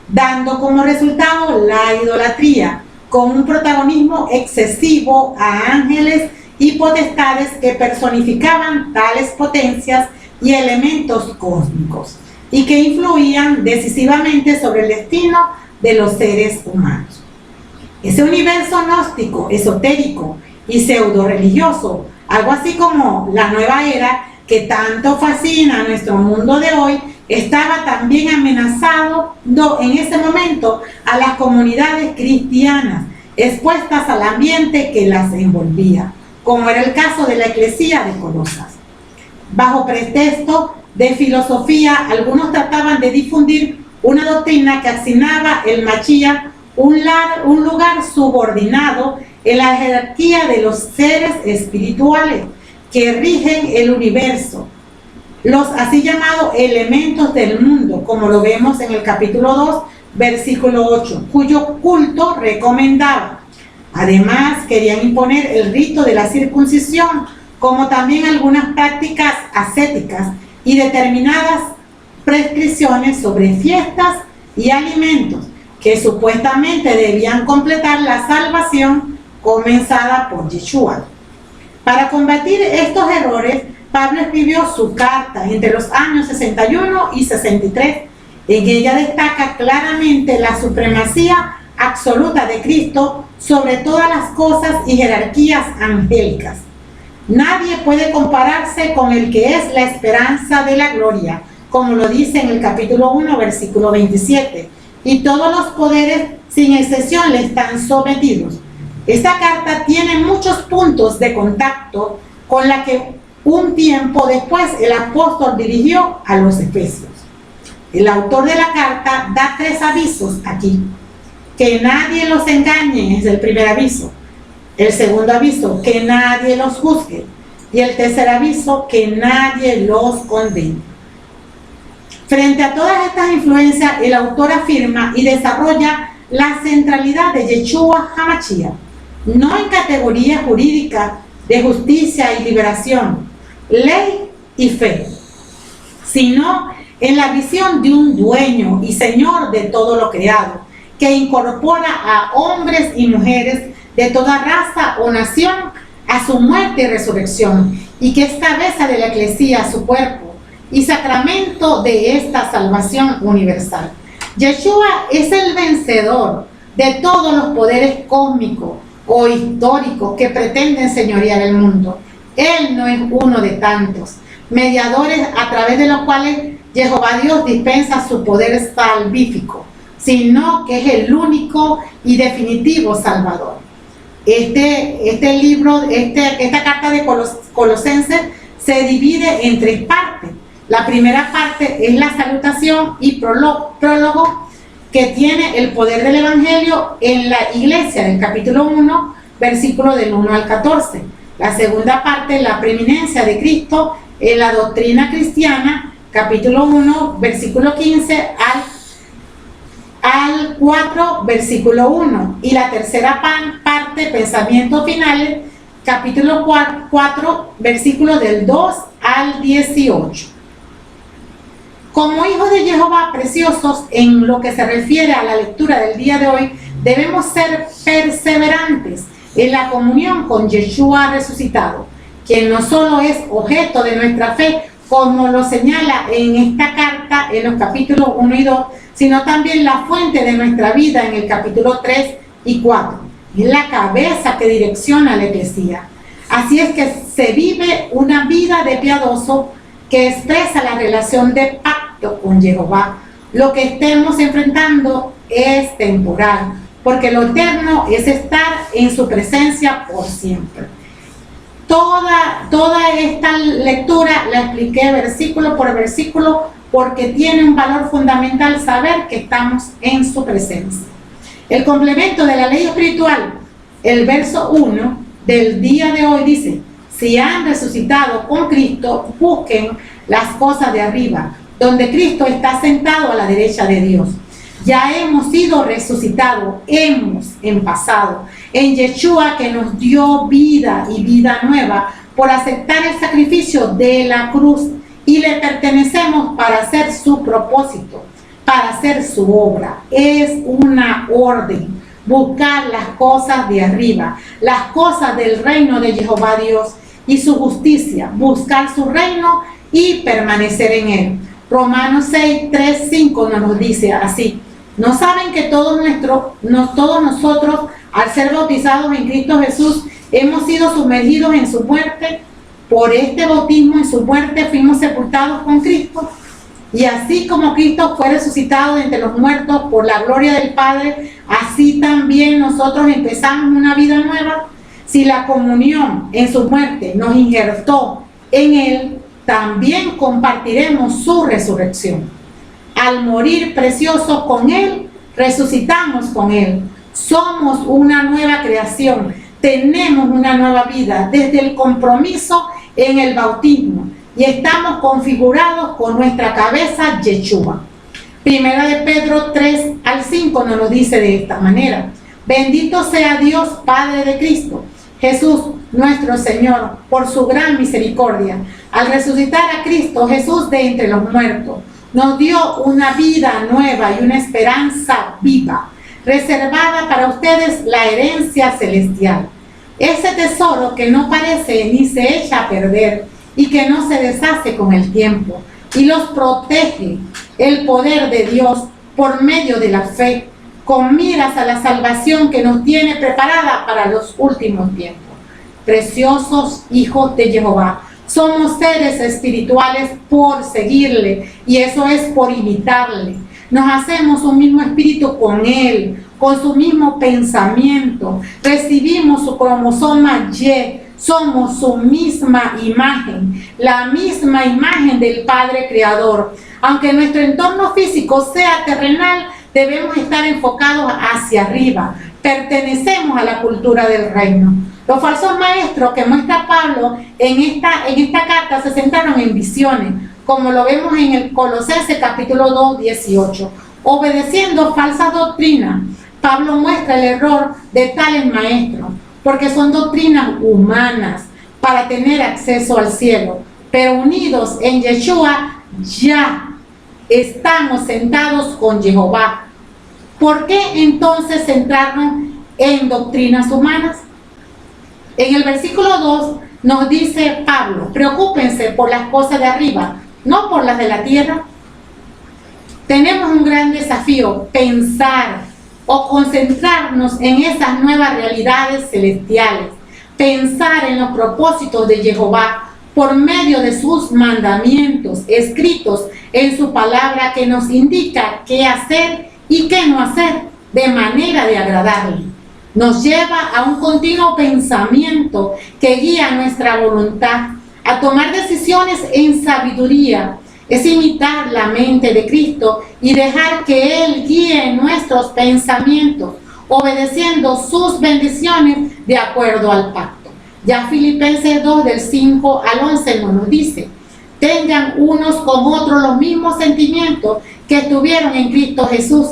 dando como resultado la idolatría, con un protagonismo excesivo a ángeles y potestades que personificaban tales potencias y elementos cósmicos. y que influían decisivamente sobre el destino de los seres humanos. Ese universo gnóstico, esotérico y pseudo-religioso, algo así como la nueva era que tanto fascina a nuestro mundo de hoy, estaba también amenazado en ese momento a las comunidades cristianas expuestas al ambiente que las envolvía, como era el caso de la Eclesía de Colosas. Bajo pretexto de filosofía, algunos trataban de difundir una doctrina que asignaba el Mashiach un lugar subordinado en la jerarquía de los seres espirituales que rigen el universo, los así llamados elementos del mundo, como lo vemos en el capítulo 2, versículo 8, cuyo culto recomendaba. Además, querían imponer el rito de la circuncisión, como también algunas prácticas ascéticas y determinadas prescripciones sobre fiestas y alimentos que supuestamente debían completar la salvación comenzada por Yeshua. Para combatir estos errores, Pablo escribió su carta entre los años 61 y 63. En ella destaca claramente la supremacía absoluta de Cristo sobre todas las cosas y jerarquías angélicas. Nadie puede compararse con el que es la esperanza de la gloria, como lo dice en el capítulo 1, versículo 27. Y todos los poderes, sin excepción, le están sometidos. Esta carta tiene muchos puntos de contacto con la que un tiempo después el apóstol dirigió a los Efesios. El autor de la carta da 3 avisos aquí. Que nadie los engañe es el primer aviso. El segundo aviso, que nadie los juzgue. Y el tercer aviso, que nadie los condene. Frente a todas estas influencias, el autor afirma y desarrolla la centralidad de Yeshua HaMashiach, no en categoría jurídica de justicia y liberación, ley y fe, sino en la visión de un dueño y señor de todo lo creado, que incorpora a hombres y mujeres de toda raza o nación a su muerte y resurrección, y que es cabeza de la Eclesía, su cuerpo, y sacramento de esta salvación universal. Yeshua es el vencedor de todos los poderes cósmicos o históricos que pretenden señorear el mundo. Él no es uno de tantos mediadores a través de los cuales Jehová Dios dispensa su poder salvífico, sino que es el único y definitivo Salvador. Esta carta de Colosenses se divide en 3 partes. La primera parte es la salutación y prólogo que tiene el poder del Evangelio en la iglesia, del capítulo 1, versículo del 1 al 14. La segunda parte, la preeminencia de Cristo en la doctrina cristiana, capítulo 1, versículo 15 al 4, versículo 1. Y la tercera parte, pensamientos finales, capítulo 4, versículo del 2 al 18. Como hijos de Jehová preciosos, en lo que se refiere a la lectura del día de hoy, debemos ser perseverantes en la comunión con Yeshua resucitado, quien no solo es objeto de nuestra fe, como lo señala en esta carta en los capítulos 1 y 2, sino también la fuente de nuestra vida en el capítulo 3 y 4. Es la cabeza que direcciona la Eclesía. Así es que se vive una vida de piadoso que expresa la relación de pacto con Jehová. Lo que estemos enfrentando es temporal, porque lo eterno es estar en su presencia por siempre. Toda esta lectura la expliqué versículo por versículo porque tiene un valor fundamental saber que estamos en su presencia. El complemento de la ley espiritual, el verso 1 del día de hoy dice: si han resucitado con Cristo, busquen las cosas de arriba, donde Cristo está sentado a la derecha de Dios. Ya hemos sido resucitados, en pasado, en Yeshua, que nos dio vida y vida nueva por aceptar el sacrificio de la cruz, y le pertenecemos para hacer su propósito, para hacer su obra. Es una orden, buscar las cosas de arriba, las cosas del reino de Jehová Dios y su justicia, buscar su reino y permanecer en él. Romanos 6, 3, 5 nos dice así: ¿no saben que todos nosotros, al ser bautizados en Cristo Jesús, hemos sido sumergidos en su muerte? Por este bautismo en su muerte fuimos sepultados con Cristo. Y así como Cristo fue resucitado de entre los muertos por la gloria del Padre, así también nosotros empezamos una vida nueva. Si la comunión en su muerte nos injertó en Él, también compartiremos su resurrección. Al morir preciosos con Él, resucitamos con Él. Somos una nueva creación, tenemos una nueva vida desde el compromiso en el bautismo y estamos configurados con nuestra cabeza Yeshua. Primera de Pedro 3 al 5 nos dice de esta manera: bendito sea Dios Padre de Cristo Jesús nuestro Señor, por su gran misericordia. Al resucitar a Cristo Jesús de entre los muertos, nos dio una vida nueva y una esperanza viva, reservada para ustedes la herencia celestial. Ese tesoro que no parece ni se echa a perder y que no se deshace con el tiempo, y los protege el poder de Dios por medio de la fe, con miras a la salvación que nos tiene preparada para los últimos tiempos. Preciosos hijos de Jehová, somos seres espirituales por seguirle, y eso es por imitarle. Nos hacemos un mismo espíritu con Él, con su mismo pensamiento, recibimos su cromosoma Y, somos su misma imagen, la misma imagen del Padre Creador. Aunque nuestro entorno físico sea terrenal, debemos estar enfocados hacia arriba. Pertenecemos a la cultura del reino. Los falsos maestros que muestra Pablo en esta carta se centraron en visiones, como lo vemos en el Colosenses capítulo 2, 18. Obedeciendo falsas doctrinas, Pablo muestra el error de tales maestros, porque son doctrinas humanas para tener acceso al cielo, pero unidos en Yeshua ya estamos sentados con Jehová. ¿Por qué entonces centrarnos en doctrinas humanas? En el versículo 2 nos dice Pablo: preocúpense por las cosas de arriba, no por las de la tierra. Tenemos un gran desafío: pensar o concentrarnos en esas nuevas realidades celestiales, pensar en los propósitos de Jehová por medio de sus mandamientos escritos en su palabra, que nos indica qué hacer y qué no hacer de manera de agradarle. Nos lleva a un continuo pensamiento que guía nuestra voluntad a tomar decisiones en sabiduría. Es imitar la mente de Cristo y dejar que Él guíe nuestros pensamientos, obedeciendo sus bendiciones de acuerdo al pacto. Ya Filipenses 2 del 5 al 11 nos dice: tengan unos con otros los mismos sentimientos que tuvieron en Cristo Jesús.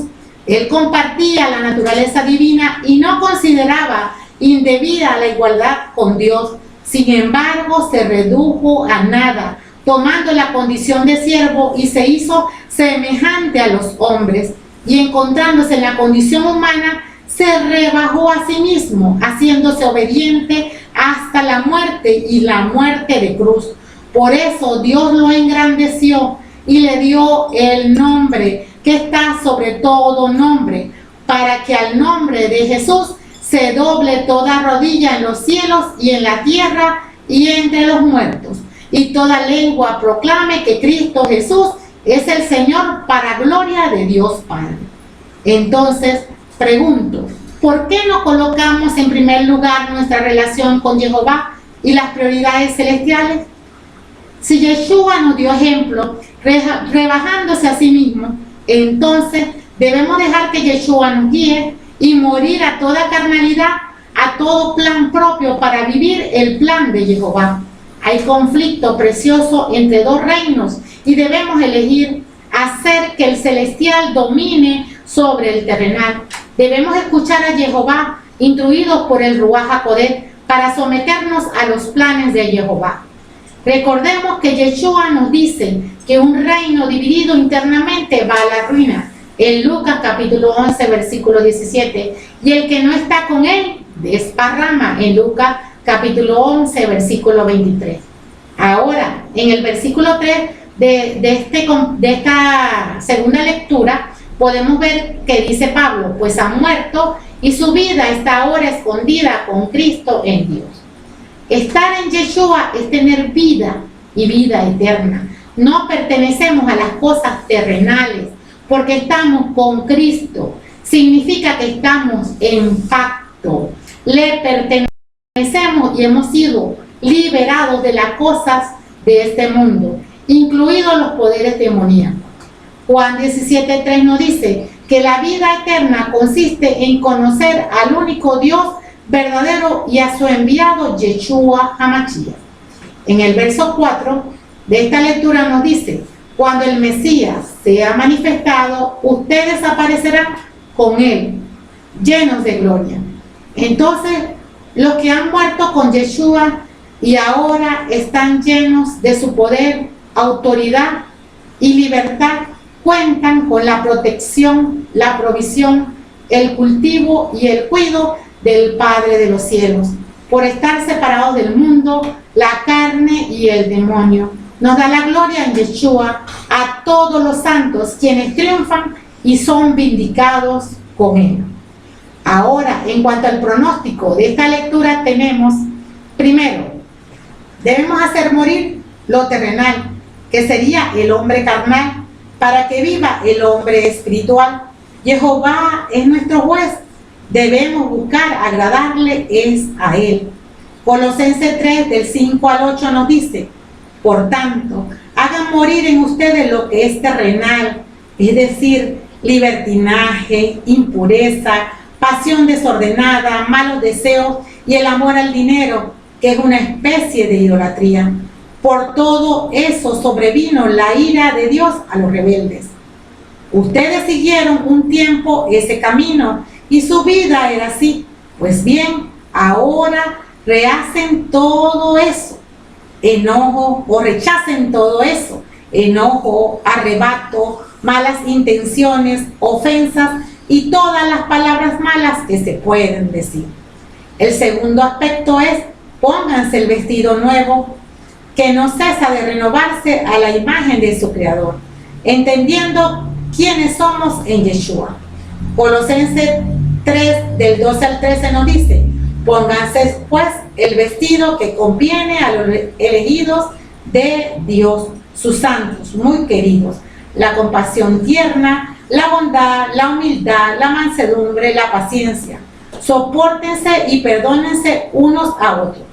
Él compartía la naturaleza divina y no consideraba indebida la igualdad con Dios. Sin embargo, se redujo a nada, tomando la condición de siervo, y se hizo semejante a los hombres, y encontrándose en la condición humana, se rebajó a sí mismo, haciéndose obediente hasta la muerte, y la muerte de cruz. Por eso Dios lo engrandeció y le dio el nombre que está sobre todo nombre, para que al nombre de Jesús se doble toda rodilla en los cielos y en la tierra y entre los muertos, y toda lengua proclame que Cristo Jesús es el Señor, para gloria de Dios Padre. Entonces, pregunto: ¿por qué no colocamos en primer lugar nuestra relación con Jehová y las prioridades celestiales? Si Yeshua nos dio ejemplo, rebajándose a sí mismo, entonces debemos dejar que Yeshua nos guíe y morir a toda carnalidad, a todo plan propio, para vivir el plan de Jehová. Hay conflicto precioso entre dos reinos y debemos elegir hacer que el celestial domine sobre el terrenal. Debemos escuchar a Jehová, instruidos por el Ruach HaKodesh, para someternos a los planes de Jehová. Recordemos que Yeshua nos dice que un reino dividido internamente va a la ruina, en Lucas capítulo 11 versículo 17, y el que no está con él desparrama, en Lucas capítulo 11 versículo 23. Ahora, en el versículo 3, de esta segunda lectura, podemos ver que dice Pablo, pues ha muerto y su vida está ahora escondida con Cristo en Dios. Estar en Yeshua es tener vida y vida eterna. No pertenecemos a las cosas terrenales porque estamos con Cristo. Significa que estamos en pacto. Le pertenecemos y hemos sido liberados de las cosas de este mundo, incluidos los poderes demoníacos. Juan 17:3 nos dice que la vida eterna consiste en conocer al único Dios verdadero y a su enviado Yeshua HaMashiach. En el verso 4 de esta lectura nos dice, cuando el Mesías sea manifestado, ustedes aparecerán con él, llenos de gloria. Entonces, los que han muerto con Yeshua y ahora están llenos de su poder, autoridad y libertad, cuentan con la protección, la provisión, el cultivo y el cuidado del Padre de los cielos. Por estar separados del mundo, la carne y el demonio, nos da la gloria en Yeshua a todos los santos, quienes triunfan y son vindicados con él. Ahora, en cuanto al pronóstico de esta lectura, tenemos, primero, debemos hacer morir lo terrenal, que sería el hombre carnal, para que viva el hombre espiritual. Jehová es nuestro juez. Debemos buscar agradarle es a él. Colosenses 3, del 5 al 8 nos dice, por tanto, hagan morir en ustedes lo que es terrenal, es decir, libertinaje, impureza, pasión desordenada, malos deseos y el amor al dinero, que es una especie de idolatría. Por todo eso sobrevino la ira de Dios a los rebeldes. Ustedes siguieron un tiempo ese camino y su vida era así. Pues bien, ahora rehacen todo eso. Enojo o rechacen todo eso. Enojo, arrebato, malas intenciones, ofensas y todas las palabras malas que se pueden decir. El segundo aspecto es, pónganse el vestido nuevo, que no cesa de renovarse a la imagen de su Creador, entendiendo quiénes somos en Yeshua. Colosenses 3, del 12 al 13 nos dice, pónganse pues el vestido que conviene a los elegidos de Dios, sus santos, muy queridos, la compasión tierna, la bondad, la humildad, la mansedumbre, la paciencia. Sopórtense y perdónense unos a otros.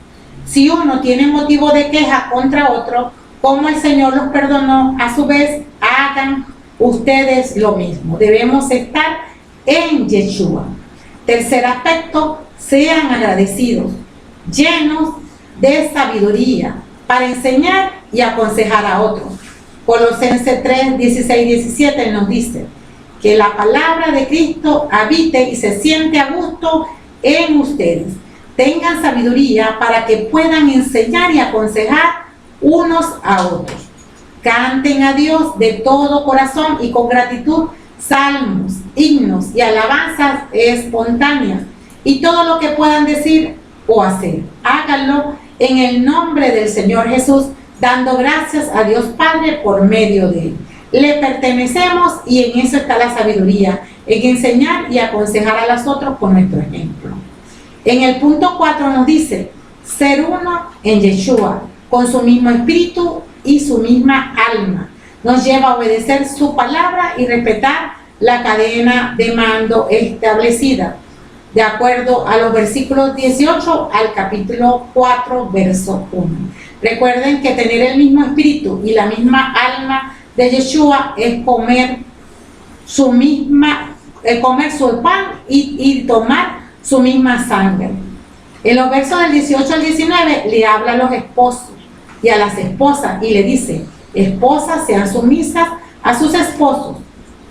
Si uno tiene motivo de queja contra otro, como el Señor los perdonó, a su vez hagan ustedes lo mismo. Debemos estar en Yeshua. Tercer aspecto, sean agradecidos, llenos de sabiduría para enseñar y aconsejar a otros. Colosenses 3, 16 y 17 nos dice que la palabra de Cristo habite y se siente a gusto en ustedes. Tengan sabiduría para que puedan enseñar y aconsejar unos a otros. Canten a Dios de todo corazón y con gratitud salmos, himnos y alabanzas espontáneas y todo lo que puedan decir o hacer. Háganlo en el nombre del Señor Jesús, dando gracias a Dios Padre por medio de él. Le pertenecemos y en eso está la sabiduría, en enseñar y aconsejar a los otros con nuestro ejemplo. En el punto 4 nos dice, ser uno en Yeshua, con su mismo espíritu y su misma alma. Nos lleva a obedecer su palabra y respetar la cadena de mando establecida, de acuerdo a los versículos 18 al capítulo 4, verso 1. Recuerden que tener el mismo espíritu y la misma alma de Yeshua es comer su pan y tomar su misma sangre. En los versos del 18 al 19 le habla a los esposos y a las esposas y le dice, esposas sean sumisas a sus esposos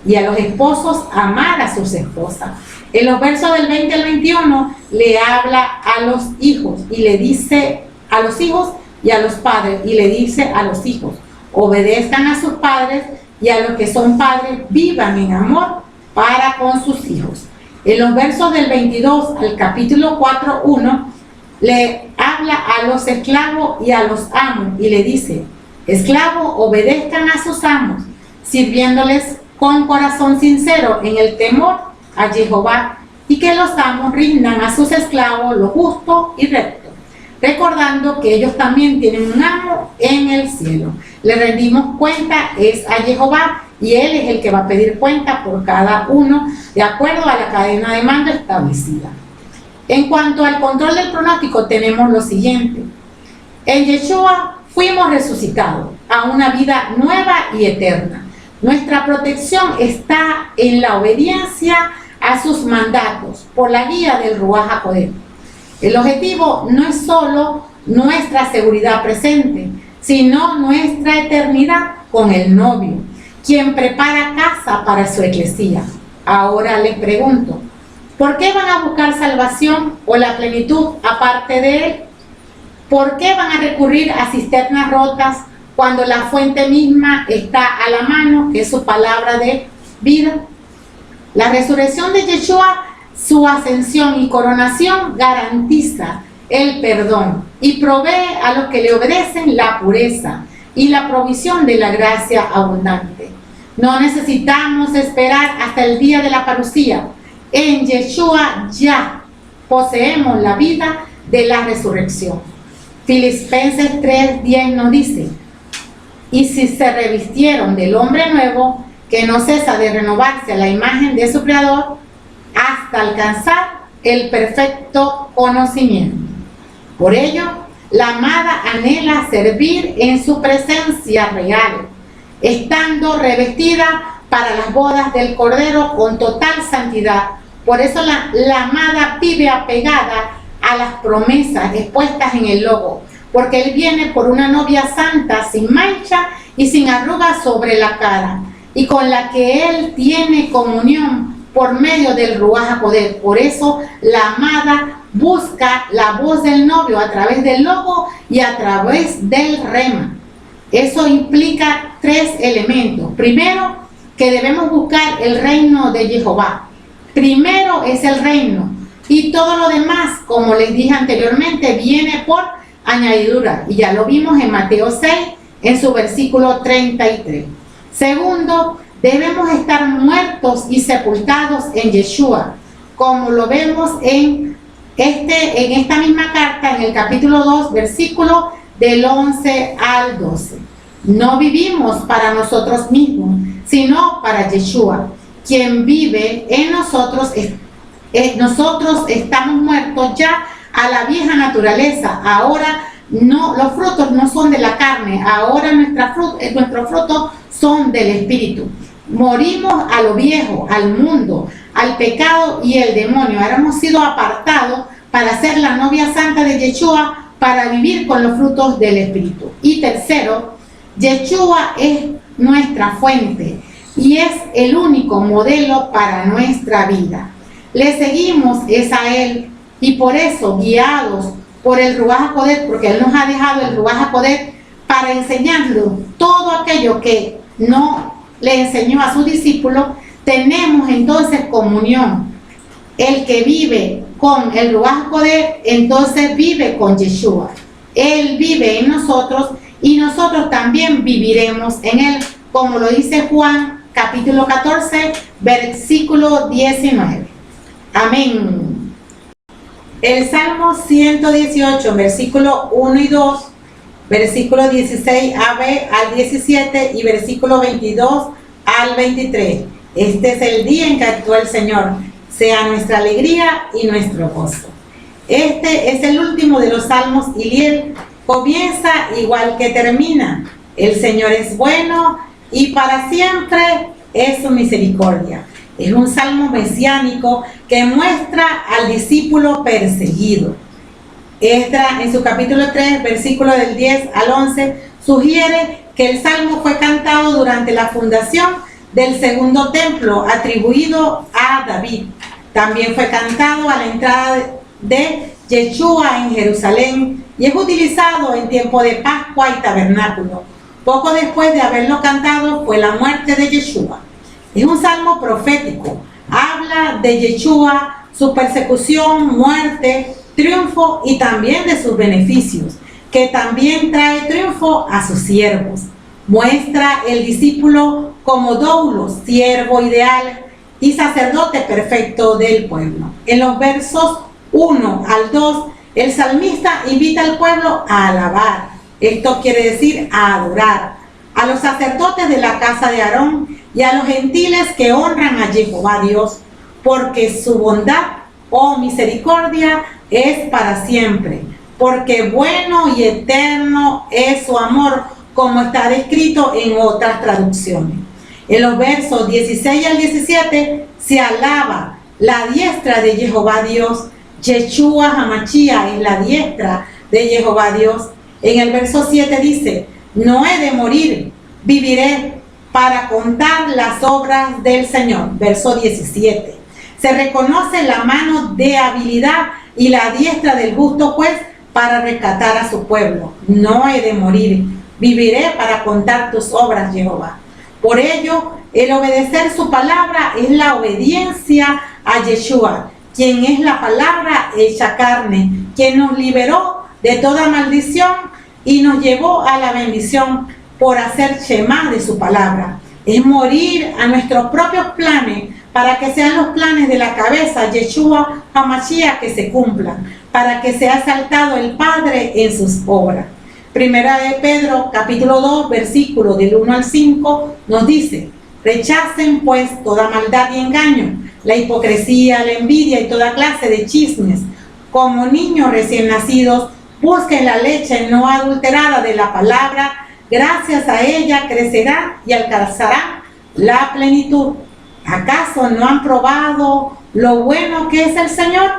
y a los esposos amar a sus esposas. En los versos del 20 al 21 le habla a los hijos y le dice a los hijos y a los padres y le dice a los hijos, obedezcan a sus padres y a los que son padres vivan en amor para con sus hijos. En los versos del 22 al capítulo 4, 1, le habla a los esclavos y a los amos y le dice, Esclavos, obedezcan a sus amos, sirviéndoles con corazón sincero en el temor a Jehová, y que los amos rindan a sus esclavos lo justo y recto, recordando que ellos también tienen un amo en el cielo. Le rendimos cuenta es a Jehová, y Él es el que va a pedir cuenta por cada uno de acuerdo a la cadena de mando establecida. En cuanto al control del pronóstico, tenemos lo siguiente. En Yeshua fuimos resucitados a una vida nueva y eterna. Nuestra protección está en la obediencia a sus mandatos por la guía del Ruach HaKodesh. El objetivo no es solo nuestra seguridad presente, sino nuestra eternidad con el novio, quien prepara casa para su eclesía. Ahora les pregunto, ¿por qué van a buscar salvación o la plenitud aparte de Él? ¿Por qué van a recurrir a cisternas rotas cuando la fuente misma está a la mano, que es su palabra de vida? La resurrección de Yeshua, su ascensión y coronación garantiza el perdón y provee a los que le obedecen la pureza y la provisión de la gracia abundante. No necesitamos esperar hasta el día de la parucía. En Yeshua ya poseemos la vida de la resurrección. Filipenses 3:10 nos dice: y si se revistieron del hombre nuevo, que no cesa de renovarse a la imagen de su creador, hasta alcanzar el perfecto conocimiento. Por ello, la amada anhela servir en su presencia real, estando revestida para las bodas del Cordero con total santidad. Por eso la amada vive apegada a las promesas expuestas en el logo, porque Él viene por una novia santa, sin mancha y sin arrugas sobre la cara, y con la que Él tiene comunión por medio del Ruach HaKodesh. Por eso la amada busca la voz del novio a través del logo y a través del rema. Eso implica 3 elementos. Primero, que debemos buscar el reino de Jehová. Primero es el reino, y todo lo demás, como les dije anteriormente, viene por añadidura, y ya lo vimos en Mateo 6 en su versículo 33. Segundo, debemos estar muertos y sepultados en Yeshua, como lo vemos en esta misma carta, en el capítulo 2, versículo del 11 al 12. No vivimos para nosotros mismos, sino para Yeshua, quien vive en nosotros. Nosotros estamos muertos ya a la vieja naturaleza. Ahora no, los frutos no son de la carne, ahora nuestros frutos son del Espíritu. Morimos a lo viejo, al mundo, al pecado y el demonio. Ahora hemos sido apartados para ser la novia santa de Yeshua, para vivir con los frutos del Espíritu. Y tercero, Yeshua es nuestra fuente y es el único modelo para nuestra vida. Le seguimos es a Él, y por eso, guiados por el Ruach HaKodesh, porque Él nos ha dejado el Ruach HaKodesh para enseñarnos todo aquello que no le enseñó a sus discípulos, tenemos entonces comunión. El que vive con el Ruach HaKodesh, entonces vive con Yeshua. Él vive en nosotros y nosotros también viviremos en Él, como lo dice Juan capítulo 14, versículo 19. Amén. El Salmo 118, versículo 1 y 2, versículo 16 AB al 17 y versículo 22 al 23. Este es el día en que actuó el Señor, sea nuestra alegría y nuestro gozo. Este es el último de los salmos, y comienza igual que termina. El Señor es bueno y para siempre es su misericordia. Es un salmo mesiánico que muestra al discípulo perseguido. Esdras, en su capítulo 3, versículo del 10 al 11, sugiere que el salmo fue cantado durante la fundación del segundo templo atribuido a David. También fue cantado a la entrada de Yeshua en Jerusalén y es utilizado en tiempo de Pascua y Tabernáculo. Poco después de haberlo cantado fue la muerte de Yeshua. Es un salmo profético. Habla de Yeshua, su persecución, muerte, triunfo y también de sus beneficios. que también trae triunfo a sus siervos. Muestra el discípulo como doulo, siervo ideal y sacerdote perfecto del pueblo. En los versos 1 al 2, el salmista invita al pueblo a alabar. Esto quiere decir a adorar a los sacerdotes de la casa de Aarón y a los gentiles que honran a Jehová Dios, porque su bondad o misericordia es para siempre, porque bueno y eterno es su amor, como está descrito en otras traducciones. En los versos 16 al 17 se alaba la diestra de Jehová Dios. Yeshua Hamashia es la diestra de Jehová Dios. En el verso 7 dice: no he de morir, viviré para contar las obras del Señor. Verso 17. Se reconoce la mano de habilidad y la diestra del justo juez para rescatar a su pueblo. No he de morir, viviré para contar tus obras, Jehová. Por ello, el obedecer su palabra es la obediencia a Yeshua, quien es la palabra hecha carne, quien nos liberó de toda maldición y nos llevó a la bendición por hacer shema de su palabra. Es morir a nuestros propios planes para que sean los planes de la cabeza, Yeshua Hamashia, que se cumplan, para que sea exaltado el Padre en sus obras. Primera de Pedro, capítulo 2, versículo del 1 al 5, nos dice: rechacen pues toda maldad y engaño, la hipocresía, la envidia y toda clase de chismes. Como niños recién nacidos, busquen la leche no adulterada de la palabra. Gracias a ella crecerán y alcanzarán la plenitud. ¿Acaso no han probado lo bueno que es el Señor?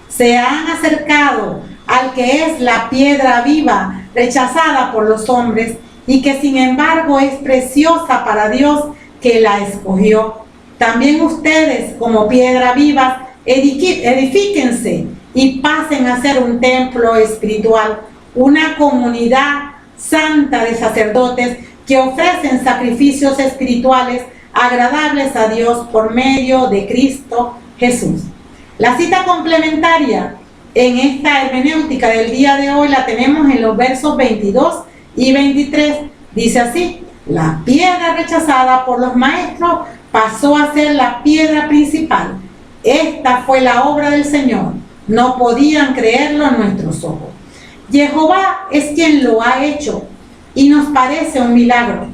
Se han acercado al que es la piedra viva, rechazada por los hombres, y que sin embargo es preciosa para Dios, que la escogió. También ustedes, como piedra viva, edifíquense y pasen a ser un templo espiritual, una comunidad santa de sacerdotes que ofrecen sacrificios espirituales agradables a Dios por medio de Cristo Jesús. La cita complementaria en esta hermenéutica del día de hoy la tenemos en los versos 22 y 23. Dice así: la piedra rechazada por los maestros pasó a ser la piedra principal. Esta fue la obra del Señor. No podían creerlo nuestros ojos. Jehová es quien lo ha hecho y nos parece un milagro.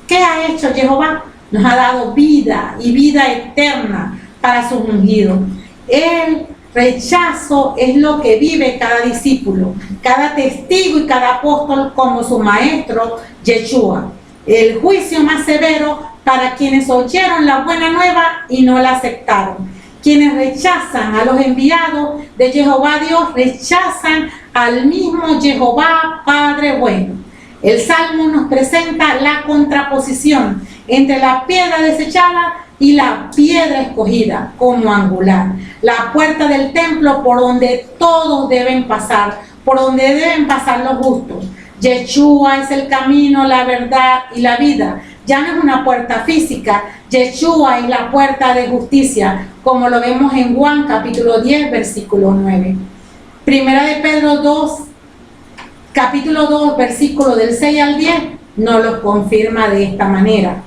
¿Qué ha hecho Jehová? Nos ha dado vida y vida eterna para su ungido. El rechazo es lo que vive cada discípulo, cada testigo y cada apóstol como su maestro Yeshua. El juicio más severo para quienes oyeron la buena nueva y no la aceptaron. Quienes rechazan a los enviados de Jehová Dios, rechazan al mismo Jehová Padre bueno. El Salmo nos presenta la contraposición entre la piedra desechada y la piedra escogida como angular, la puerta del templo por donde todos deben pasar, por donde deben pasar los justos. Yeshua es el camino, la verdad y la vida. Ya no es una puerta física, Yeshua es la puerta de justicia, como lo vemos en Juan capítulo 10, versículo 9. Primera de Pedro 2, capítulo 2, versículo del 6 al 10, nos lo confirma de esta manera.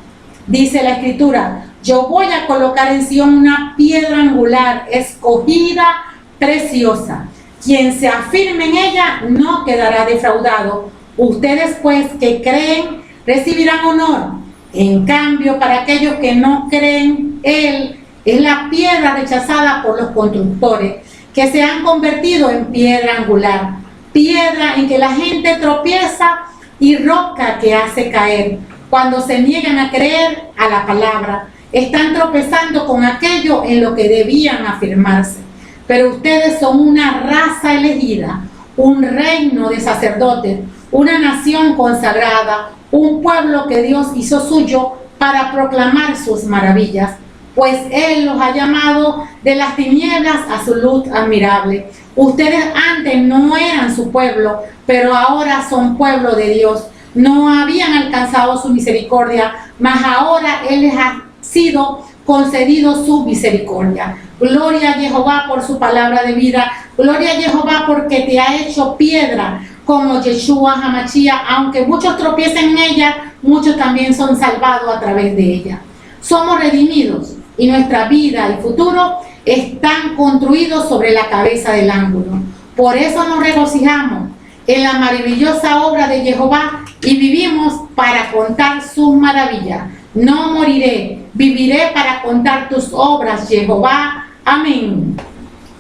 Dice la Escritura: yo voy a colocar en Sion una piedra angular, escogida, preciosa. Quien se afirme en ella no quedará defraudado. Ustedes pues que creen recibirán honor. En cambio, para aquellos que no creen, Él es la piedra rechazada por los constructores, que se han convertido en piedra angular, piedra en que la gente tropieza y roca que hace caer. Cuando se niegan a creer a la palabra, están tropezando con aquello en lo que debían afirmarse. Pero ustedes son una raza elegida, un reino de sacerdotes, una nación consagrada, un pueblo que Dios hizo suyo para proclamar sus maravillas, pues Él los ha llamado de las tinieblas a su luz admirable. Ustedes antes no eran su pueblo, pero ahora son pueblo de Dios. No habían alcanzado su misericordia, mas ahora Él les ha sido concedido su misericordia. Gloria a Jehová por su palabra de vida. Gloria a Jehová porque te ha hecho piedra como Yeshua Hamashia, aunque muchos tropiecen en ella, muchos también son salvados a través de ella. Somos redimidos y nuestra vida y futuro están construidos sobre la cabeza del ángulo. Por eso nos regocijamos en la maravillosa obra de Jehová y vivimos para contar sus maravillas. No moriré, viviré para contar tus obras, Jehová. Amén.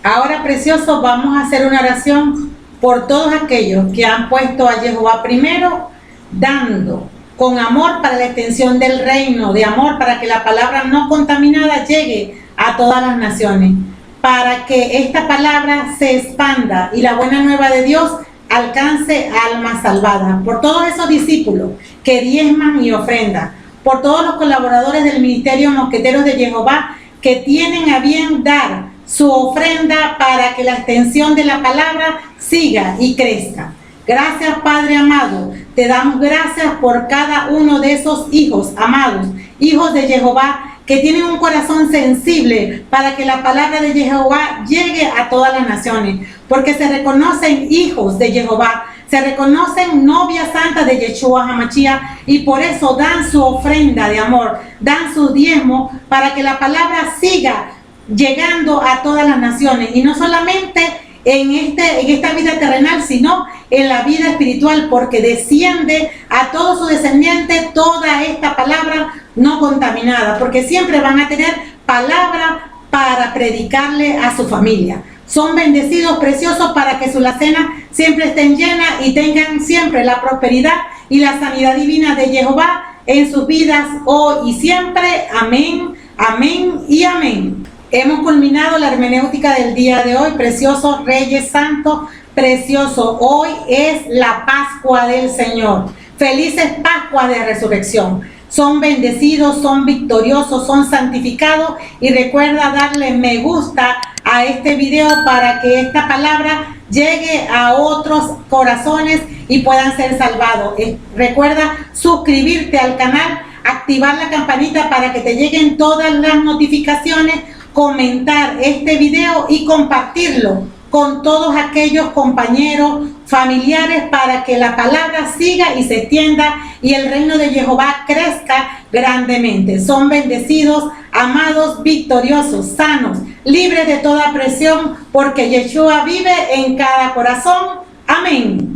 Ahora, preciosos, vamos a hacer una oración por todos aquellos que han puesto a Jehová primero, dando con amor para la extensión del reino, de amor para que la palabra no contaminada llegue a todas las naciones, para que esta palabra se expanda y la buena nueva de Dios alcance almas salvadas, por todos esos discípulos que diezman y ofrendan, por todos los colaboradores del Ministerio Mosqueteros de Jehová que tienen a bien dar su ofrenda para que la extensión de la palabra siga y crezca. Gracias, Padre amado, te damos gracias por cada uno de esos hijos amados, hijos de Jehová, que tienen un corazón sensible para que la palabra de Jehová llegue a todas las naciones, porque se reconocen hijos de Jehová, se reconocen novias santas de Yeshua Hamashia y por eso dan su ofrenda de amor, dan su diezmo para que la palabra siga llegando a todas las naciones y no solamente en esta vida terrenal, sino en la vida espiritual, porque desciende a todos sus descendientes toda esta palabra no contaminada, porque siempre van a tener palabra para predicarle a su familia. Son bendecidos, preciosos, para que su alacena siempre estén llenas y tengan siempre la prosperidad y la sanidad divina de Jehová en sus vidas hoy y siempre. Amén, amén y amén. Hemos culminado la hermenéutica del día de hoy, preciosos Reyes Santos, precioso. Hoy es la Pascua del Señor. Felices Pascuas de Resurrección. Son bendecidos, son victoriosos, son santificados y recuerda darle me gusta a este video para que esta palabra llegue a otros corazones y puedan ser salvados. Recuerda suscribirte al canal, activar la campanita para que te lleguen todas las notificaciones, comentar este video y compartirlo con todos aquellos compañeros, familiares, para que la palabra siga y se extienda y el reino de Jehová crezca grandemente. Son bendecidos, amados, victoriosos, sanos, libres de toda presión, porque Yeshua vive en cada corazón. Amén.